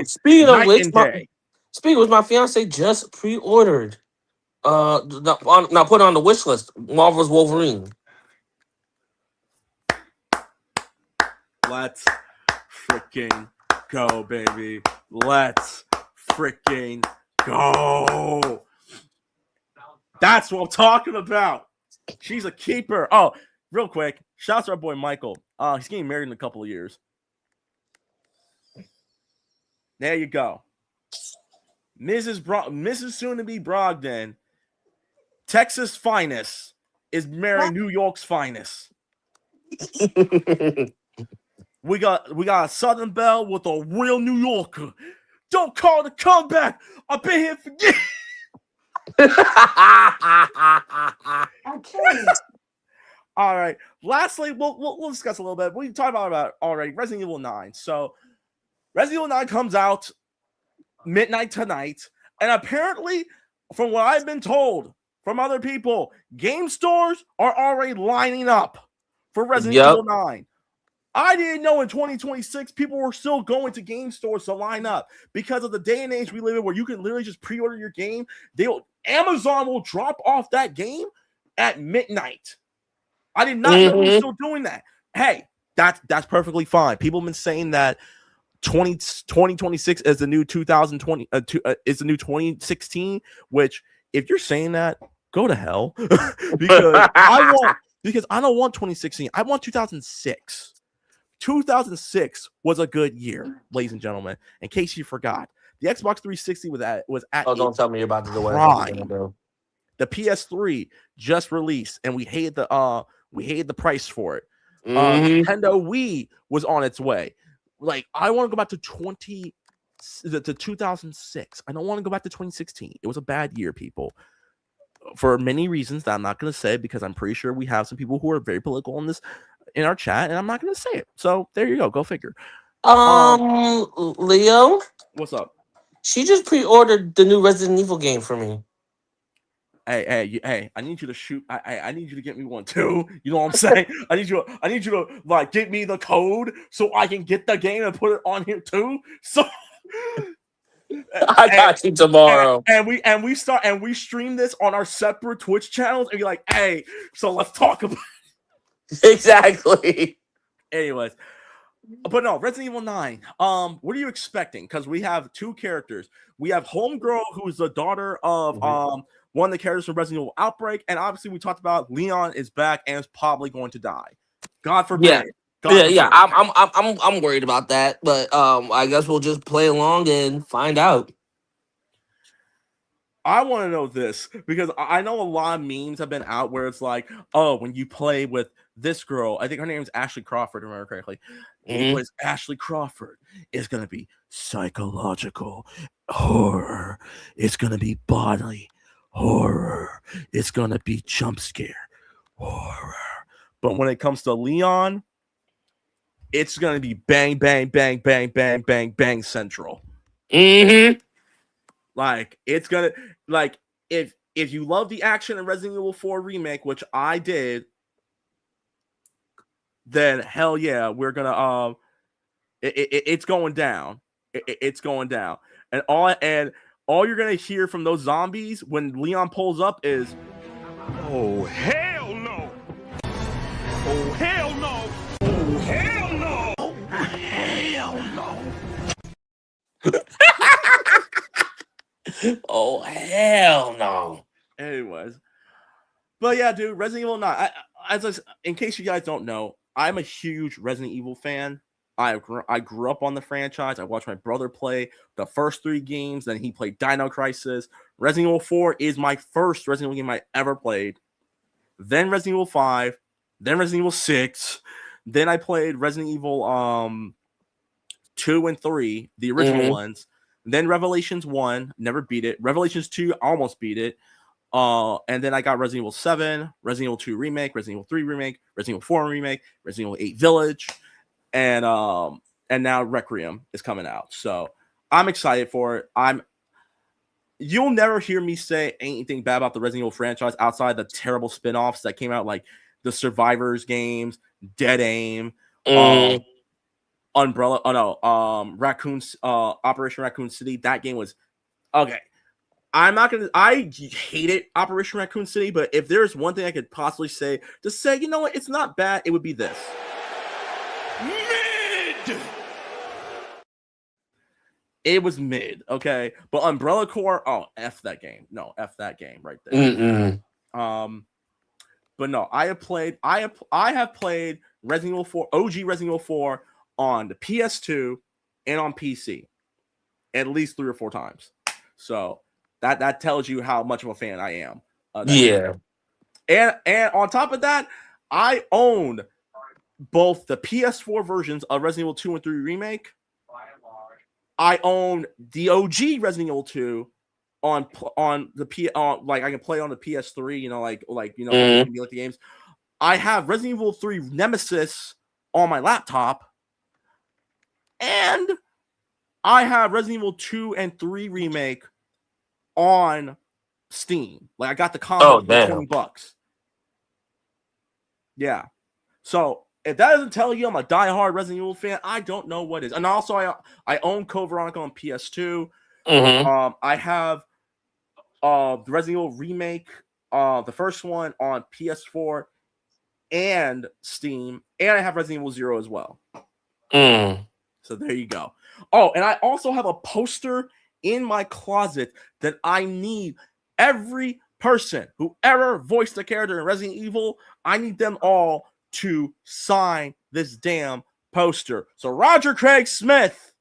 Speaking of which, my fiance just pre-ordered. Now put on the wish list. Marvel's Wolverine. Let's freaking go, baby. Let's freaking go. That's what I'm talking about. She's a keeper. Oh, real quick, shout out to our boy Michael. He's getting married in a couple of years. There you go. Mrs. Soon-to-be Brogdon, Texas finest, is marrying New York's finest. We got a Southern Belle with a real New Yorker. Don't call it a comeback. I've been here for years. Okay. All right. Lastly, we'll discuss a little bit. We talked about already Resident Evil 9. So Resident Evil 9 comes out midnight tonight, and apparently, from what I've been told from other people, game stores are already lining up for Resident Evil 9. I didn't know in 2026 people were still going to game stores to line up because of the day and age we live in, where you can literally just pre-order your game. Amazon will drop off that game at midnight. I did not know we were still doing that. Hey, that's perfectly fine. People have been saying that 2026 is the new 2020 is the new 2016, which if you're saying that, go to hell. because I don't want 2016. I want 2006. 2006 was a good year, ladies and gentlemen. In case you forgot, the Xbox 360 was at Oh, don't tell me you're about to do what prime. The PS3 just released, and we hated the price for it. Nintendo Wii was on its way. Like, I want to go back to 2006. I don't want to go back to 2016. It was a bad year, people, for many reasons that I'm not going to say, because I'm pretty sure we have some people who are very political on this in our chat, and I'm not going to say it. So there you go. Go figure. Leo, what's up? She just pre-ordered the new Resident Evil game for me. Hey! I need you to shoot. I need you to get me one too. You know what I'm saying? I need you to like get me the code so I can get the game and put it on here too. So I got you tomorrow. And we stream this on our separate Twitch channels and be like, hey, so let's talk about it. Exactly. Anyways, but no, Resident Evil 9. What are you expecting? Because we have two characters. We have Homegirl, who is the daughter of one of the characters from Resident Evil Outbreak, and obviously we talked about Leon is back and is probably going to die. God forbid. Yeah. I'm worried about that, but I guess we'll just play along and find out. I want to know this because I know a lot of memes have been out where it's like, oh, when you play with this girl, I think her name is Ashley Crawford, if I remember correctly. When you play as Ashley Crawford, it's going to be psychological horror. It's going to be bodily horror. It's going to be jump scare horror. But when it comes to Leon, it's going to be bang, bang, bang, bang, bang, bang, bang central. Like, it's going to, like, if you love the action in Resident Evil 4 Remake, which I did, then hell yeah, we're going to, it's going down. It's going down. And all you're going to hear from those zombies when Leon pulls up is, oh, hell no. Oh, hell no. Oh, hell no. Oh, hell no. Oh, hell no. Anyways. But yeah, dude, Resident Evil 9. In case you guys don't know, I'm a huge Resident Evil fan. I grew up on the franchise. I watched my brother play the first 3 games. Then he played Dino Crisis. Resident Evil 4 is my first Resident Evil game I ever played. Then Resident Evil 5. Then Resident Evil 6. Then I played Resident Evil 2 and 3, the original ones. Then Revelations 1, never beat it. Revelations 2, almost beat it. And then I got Resident Evil 7, Resident Evil 2 Remake, Resident Evil 3 Remake, Resident Evil 4 Remake, Resident Evil 8 Village, and now Requiem is coming out. So I'm excited for it. You'll never hear me say anything bad about the Resident Evil franchise outside the terrible spin-offs that came out, like the Survivors games, Dead Aim, Umbrella, Operation Raccoon City. That game was okay. I hated Operation Raccoon City, but if there's one thing I could possibly say to say, you know what, it's not bad, it would be this. Mid! It was mid, okay? But Umbrella Corps, oh, F that game. No, F that game right there. But no, I have played Resident Evil 4, OG Resident Evil 4 on the PS2 and on PC at least 3 or 4 times. So that tells you how much of a fan I am. Game. And on top of that, I owned both the PS4 versions of Resident Evil 2 and 3 Remake. I own the OG Resident Evil 2 on the like I can play on the PS3, like the games. I have Resident Evil 3 Nemesis on my laptop, and I have Resident Evil 2 and 3 Remake on Steam. Like, I got the combo for $20. Yeah. So If that doesn't tell you I'm a diehard Resident Evil fan, I don't know what is. And also, I own Code Veronica on PS2. I have the Resident Evil remake, the first one on PS4 and Steam, and I have Resident Evil 0 as well. So there you go. Oh, and I also have a poster in my closet that I need every person who ever voiced a character in Resident Evil, I need them all to sign this damn poster. So Roger Craig Smith,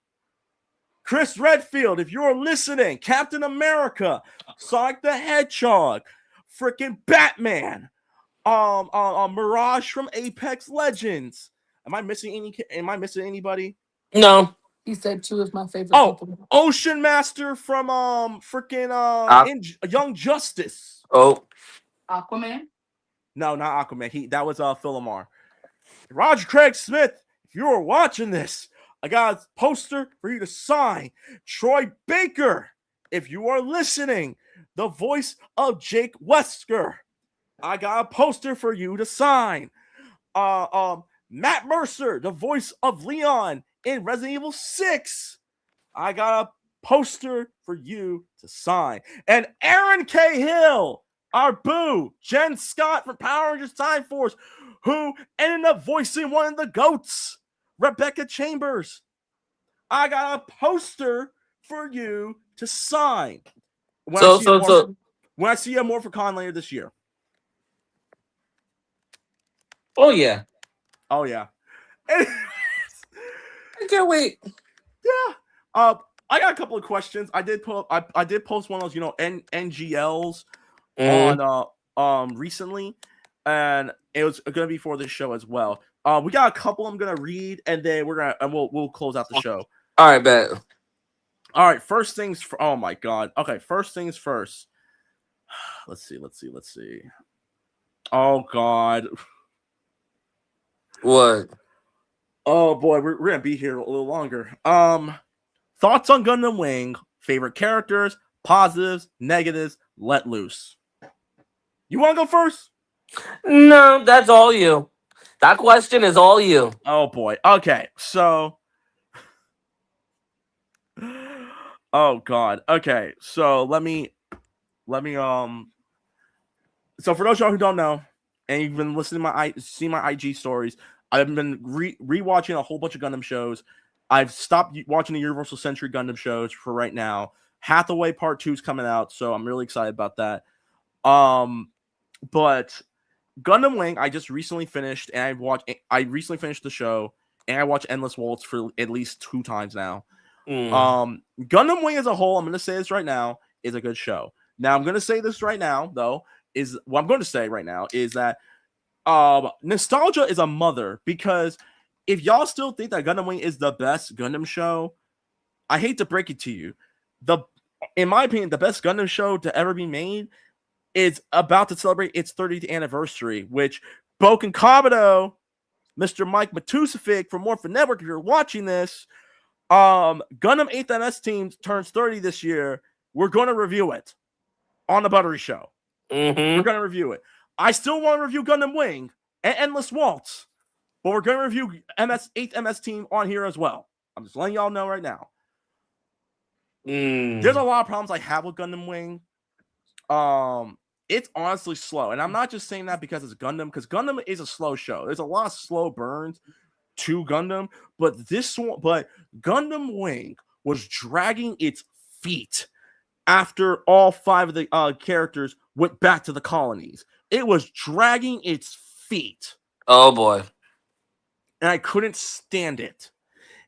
Chris Redfield, if you're listening, Captain America, Sonic the Hedgehog, freaking Batman, Mirage from Apex Legends. Am I missing anybody? No. He said 2 of my favorite people. Ocean Master from freaking Young Justice. Oh. Aquaman? No, not Aquaman. That was Phil Lamar. Roger Craig Smith, if you're watching this, I got a poster for you to sign. Troy Baker, if you are listening, the voice of Jake Wesker, I got a poster for you to sign. Matt Mercer, the voice of Leon in Resident Evil 6, I got a poster for you to sign. And Aaron Cahill, our boo, Jen Scott from Power Rangers Time Force, who ended up voicing one of the goats, Rebecca Chambers. I got a poster for you to sign. When I see you at MorphiCon later this year. Oh yeah. Oh yeah. I can't wait. Yeah. I got a couple of questions. I did post one of those, NGLs on recently, and it was gonna be for this show as well. We got a couple I'm gonna read, and then we'll close out the show. All right, bet. All right, first things oh my god. Okay, first things first. Let's see. Oh god. What? Oh boy, we're gonna be here a little longer. Thoughts on Gundam Wing, favorite characters, positives, negatives, let loose. You wanna go first? No, that's all you. That question is all you. Oh boy. Okay, so oh god. Okay, so let me so for those of y'all who don't know, and you've been listening to my IG stories, I've been rewatching a whole bunch of Gundam shows. I've stopped watching the Universal Century Gundam shows for right now. Hathaway Part 2 is coming out, so I'm really excited about that. But Gundam Wing, I just recently finished, and I recently finished the show, and I watched Endless Waltz for at least 2 times now. Gundam Wing as a whole, I'm going to say this right now, is a good show. Now, I'm going to say this right now, though, is that nostalgia is a mother, because if y'all still think that Gundam Wing is the best Gundam show, I hate to break it to you. In my opinion, the best Gundam show to ever be made is about to celebrate its 30th anniversary, which Boken Kabuto, Mr. Mike Matusovic from Morphin Network, if you're watching this, Gundam 8th MS Team turns 30 this year. We're going to review it on the Buttery Show. We're going to review it. I still want to review Gundam Wing and Endless Waltz, but we're going to review 8th MS Team on here as well. I'm just letting y'all know right now. There's a lot of problems I have with Gundam Wing. It's honestly slow, and I'm not just saying that because it's Gundam, because Gundam is a slow show. There's a lot of slow burns to Gundam, but Gundam Wing was dragging its feet after all 5 of the characters went back to the colonies. It was dragging its feet. Oh boy. And I couldn't stand it.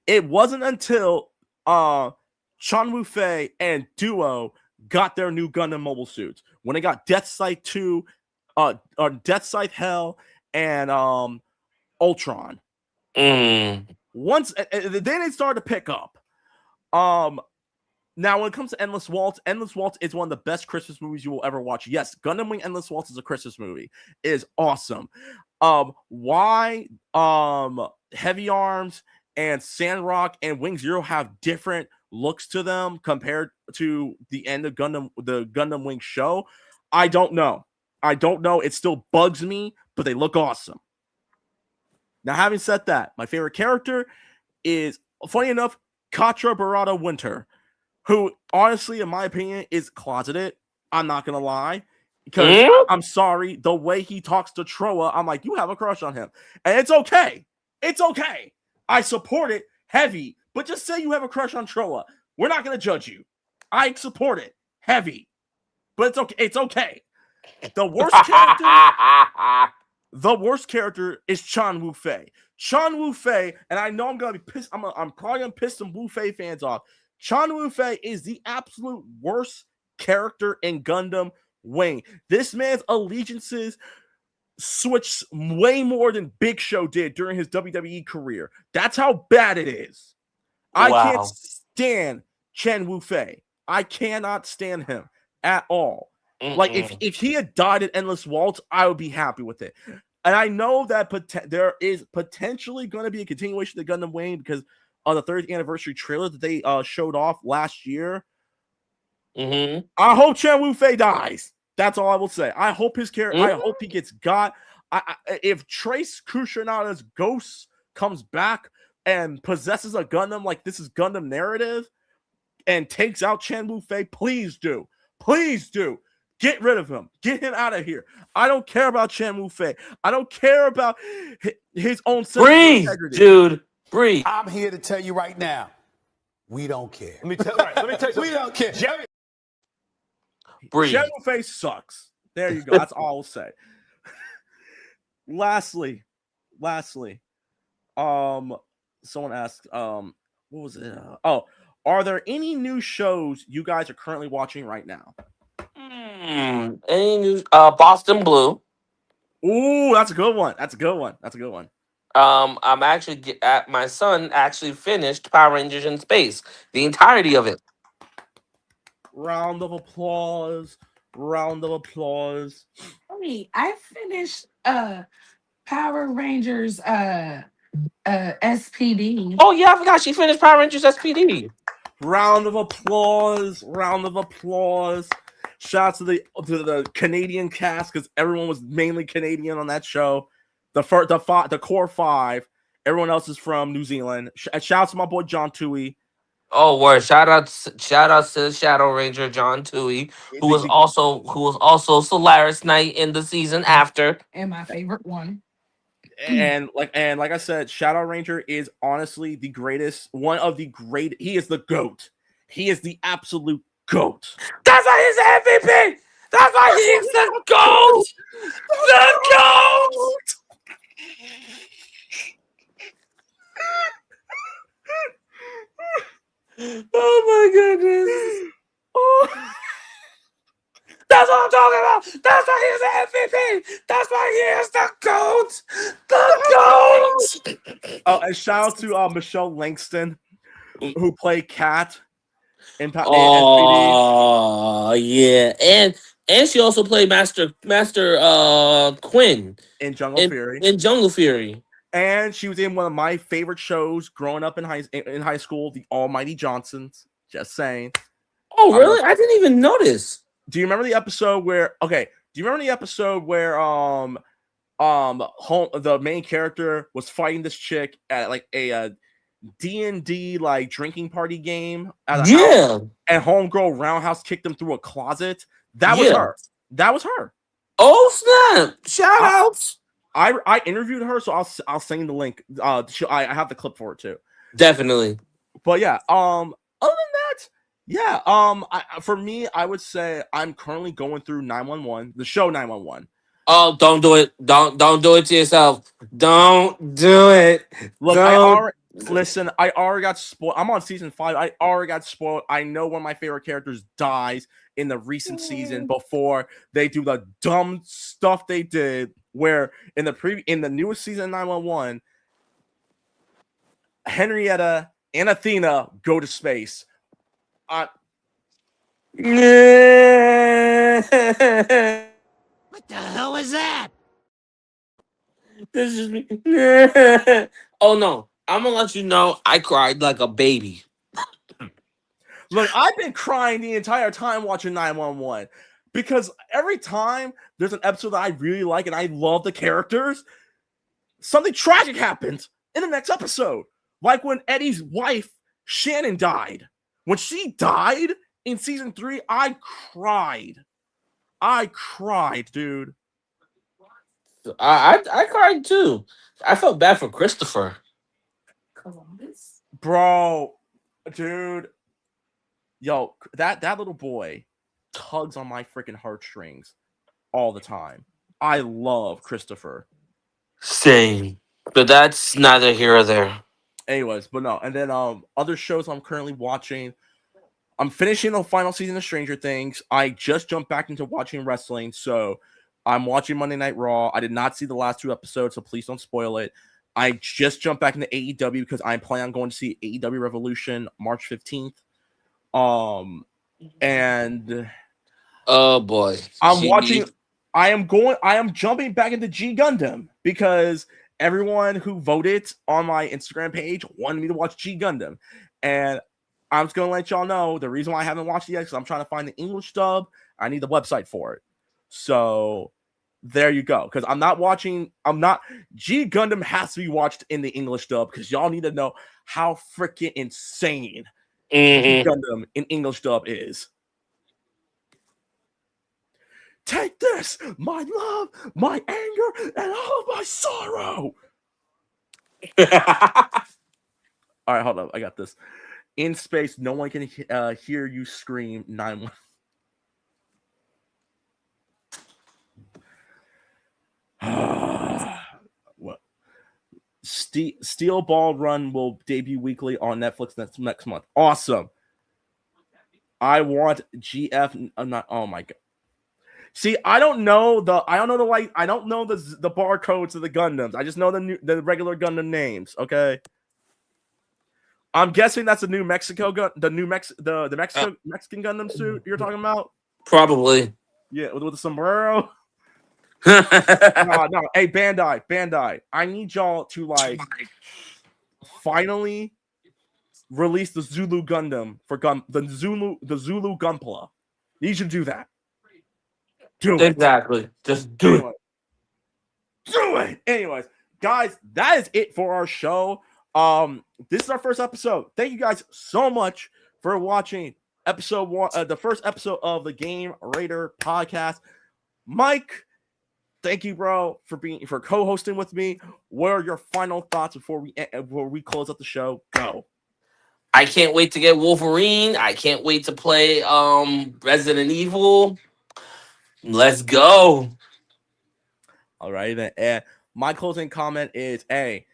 It wasn't until Chan Wu-Fei and Duo got their new Gundam mobile suits. When they got Death Scythe 2, Death Scythe Hell, and Ultron. Once then it started to pick up. Now when it comes to Endless Waltz is one of the best Christmas movies you will ever watch. Yes, Gundam Wing Endless Waltz is a Christmas movie. It is awesome. Why Heavy Arms and Sandrock and Wing Zero have different looks to them compared to the end of the Gundam Wing show, I don't know. It still bugs me, but they look awesome. Now, having said that, my favorite character is, funny enough, Katra Barada Winter, who, honestly, in my opinion, is closeted. I'm not going to lie. Because I'm sorry, the way he talks to Troa, I'm like, you have a crush on him. And it's okay. It's okay. I support it heavy. But just say you have a crush on Troa. We're not going to judge you. I support it heavy. But it's okay. It's okay. The worst character is Chan Wu Fei. Chan Wu Fei, and I know I'm gonna be pissed. I'm probably gonna piss some Wu Fei fans off. Chan Wu Fei is the absolute worst character in Gundam Wing. This man's allegiances switched way more than Big Show did during his WWE career. That's how bad it is. I can't stand Chen Wu Fei. I cannot stand him at all. Like, if he had died at Endless Waltz, I would be happy with it. And I know that there is potentially going to be a continuation of the Gundam Wing because of the 30th anniversary trailer that they showed off last year. I hope Chen Wu Fei dies. That's all I will say. I hope his character. I hope he gets got. If Trace Kushanada's ghost comes back and possesses a Gundam like this is Gundam narrative and takes out Chen Wu Fei, please do. Please do. Get rid of him. Get him out of here. I don't care about Chen Wu Fei. I don't care about his own sense of integrity. Dude. Breathe. I'm here to tell you right now, we don't care. Let me tell you. We don't care. Breathe. Chen Wu Fei sucks. There you go. That's all I'll say. Lastly, someone asked, what was it? Are there any new shows you guys are currently watching right now? Any news? Boston Blue. Ooh, that's a good one. I'm actually my son actually finished Power Rangers in Space, the entirety of it. Round of applause. Hey, I finished Power Rangers SPD. Oh yeah, I forgot she finished Power Rangers SPD. Round of applause. Shout out to the Canadian cast because everyone was mainly Canadian on that show. The core five. Everyone else is from New Zealand. Shout out to my boy John Tui. Oh, word! Shout out to Shadow Ranger John Tui, who was also Solaris Knight in the season after, And my favorite one. And like I said, Shadow Ranger is honestly the greatest. One of the great. He is the GOAT. He is the absolute GOAT. That's why he's the MVP. That's why he's the GOAT. The GOAT. Oh my goodness. That's what I'm talking about. That's why he's the MVP. That's why he is the GOAT. The GOAT. And shout out to Michelle Langston, who played Kat in SPD. Oh yeah, and she also played Master Quinn in Jungle Fury. In Jungle Fury. And she was in one of my favorite shows growing up in high school, The Almighty Johnsons. Just saying. Oh, really? I didn't even notice. Do you remember the episode where? Okay. Do you remember the episode where the main character was fighting this chick at like a D&D like drinking party game at a house, and homegirl roundhouse kicked him through a closet? That was her. That was her. Oh snap! Shout outs. I interviewed her, so I'll send you the link. I have the clip for it too. Definitely. But yeah, other than that, yeah, for me, I would say I'm currently going through 911, the show 911. Oh, don't do it! Don't do it to yourself! Don't do it! Look, don't. I already got spoiled. I'm on season 5. I already got spoiled. I know one of my favorite characters dies in the recent season before they do the dumb stuff they did. Where in the newest season of 911, Henrietta and Athena go to space. What the hell is that? This is me. Oh no. I'm gonna let you know I cried like a baby. Look, I've been crying the entire time watching 911 because every time there's an episode that I really like and I love the characters, something tragic happened in the next episode. Like when Eddie's wife, Shannon, died. When she died in season 3, I cried. I cried, dude. I cried too. I felt bad for Christopher. Columbus. Bro, dude. Yo, that little boy tugs on my freaking heartstrings all the time. I love Christopher. Same. But that's neither here or there. Anyways, but no. And then other shows I'm currently watching. I'm finishing the final season of Stranger Things. I just jumped back into watching wrestling, so I'm watching Monday Night Raw. I did not see the last 2 episodes, so please don't spoil it. I just jumped back into AEW because I'm planning on going to see AEW Revolution March 15th. And Oh boy. I am jumping back into G Gundam because everyone who voted on my Instagram page wanted me to watch G Gundam. And I'm just gonna let y'all know the reason why I haven't watched it yet, because I'm trying to find the English dub. I need the website for it. So there you go. Because G Gundam has to be watched in the English dub because y'all need to know how freaking insane G Gundam in English dub is. Take this, my love, my anger, and all of my sorrow. All right, hold up. I got this. In space, no one can hear you scream 911. What? Steel Ball Run will debut weekly on Netflix next month. Awesome. I want GF. I'm not. Oh my god. See, I don't know the barcodes of the Gundams. I just know the regular Gundam names. Okay. I'm guessing that's the New Mexico the Mexican Gundam suit you're talking about. Probably. Yeah, with the sombrero. No. Hey, Bandai. I need y'all to finally release the Zulu Gundam for the Zulu Gunpla. Need you to do that. Do it. Exactly. Just do it. Do it. Anyways, guys, that is it for our show. This is our first episode. Thank you guys so much for watching episode 1, the first episode of the Game Raider podcast. Mike, thank you, bro, for co-hosting with me. What are your final thoughts before we close up the show? Go. I can't wait to get Wolverine. I can't wait to play Resident Evil. Let's go. All right, then. My closing comment is, to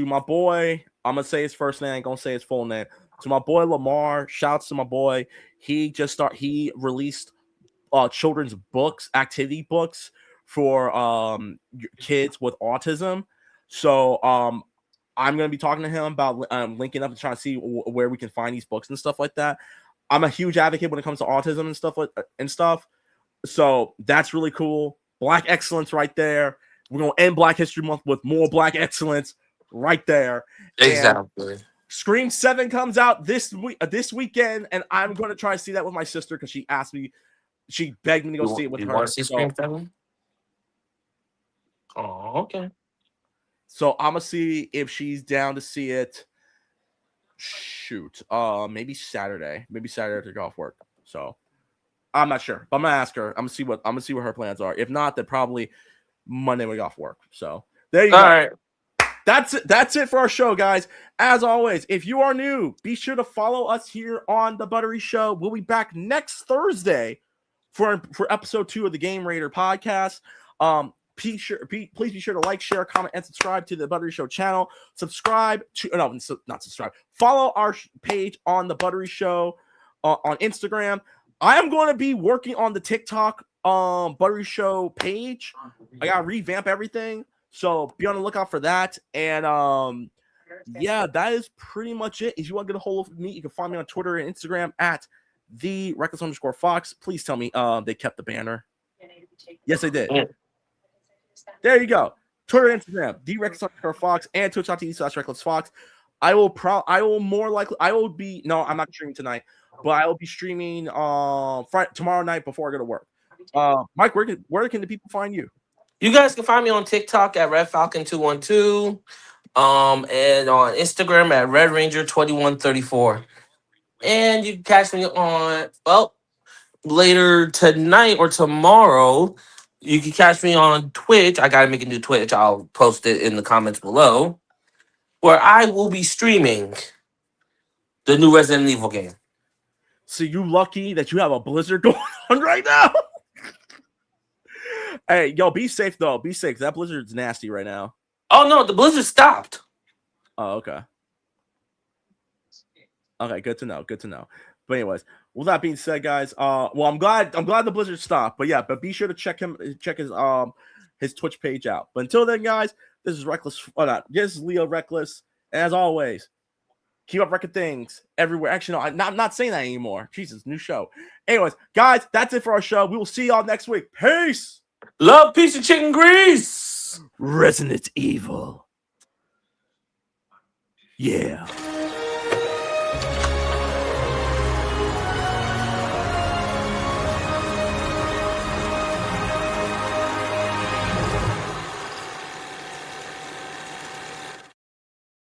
my boy, I'm gonna say his first name, I ain't gonna say his full name. To my boy Lamar, shouts to my boy. He released children's books, activity books for kids with autism. So I'm gonna be talking to him about linking up and trying to see where we can find these books and stuff like that. I'm a huge advocate when it comes to autism and stuff. So that's really cool. Black excellence right there. We're gonna end Black History Month with more Black excellence right there. Exactly. And Scream 7 comes out this weekend, and I'm gonna try to see that with my sister because she asked me, she begged me to go see it with her. You want to see Scream 7? Oh, okay. So I'm gonna see if she's down to see it. Shoot, maybe Saturday after golf work. So I'm not sure, but I'm gonna ask her. I'm gonna see what her plans are. If not, then probably Monday we off work. So there you go. All right. That's it for our show, guys. As always, if you are new, be sure to follow us here on the Buttery Show. We'll be back next Thursday for episode 2 of the Game Raider podcast. Please be sure to like, share, comment, and subscribe to the Buttery Show channel. Follow our page on the Buttery Show on Instagram. I am going to be working on the TikTok Buttery Show page. I gotta revamp everything, so be on the lookout for that. And yeah, that is pretty much it. If you want to get a hold of me, you can find me on Twitter and Instagram at @the_Fox. Please tell me they kept the banner. Yes, they did. There you go. Twitter and Instagram, @the_Fox, and twitch.tv/RecklessFox. I will be I'm not streaming tonight, but I will be streaming tomorrow night before I go to work. Mike, where can the people find you? You guys can find me on TikTok at RedFalcon212, and on Instagram at RedRanger2134. And you can catch me on, well, later tonight or tomorrow. You can catch me on Twitch. I gotta make a new Twitch. I'll post it in the comments below, where I will be streaming the new Resident Evil game. So you lucky that you have a blizzard going on right now. Hey, yo, be safe though. Be safe. That blizzard's nasty right now. Oh no, the blizzard stopped. Oh, okay. Okay, good to know. Good to know. But anyways, with that being said, guys, well, I'm glad the blizzard stopped. But yeah, but be sure to check his Twitch page out. But until then, guys, this is Reckless. This is Leo Reckless. And as always, keep up record things everywhere. Actually, no, I'm not saying that anymore. Jesus, new show. Anyways, guys, that's it for our show. We will see y'all next week. Peace. Love, peace, and chicken grease. Resident Evil. Yeah.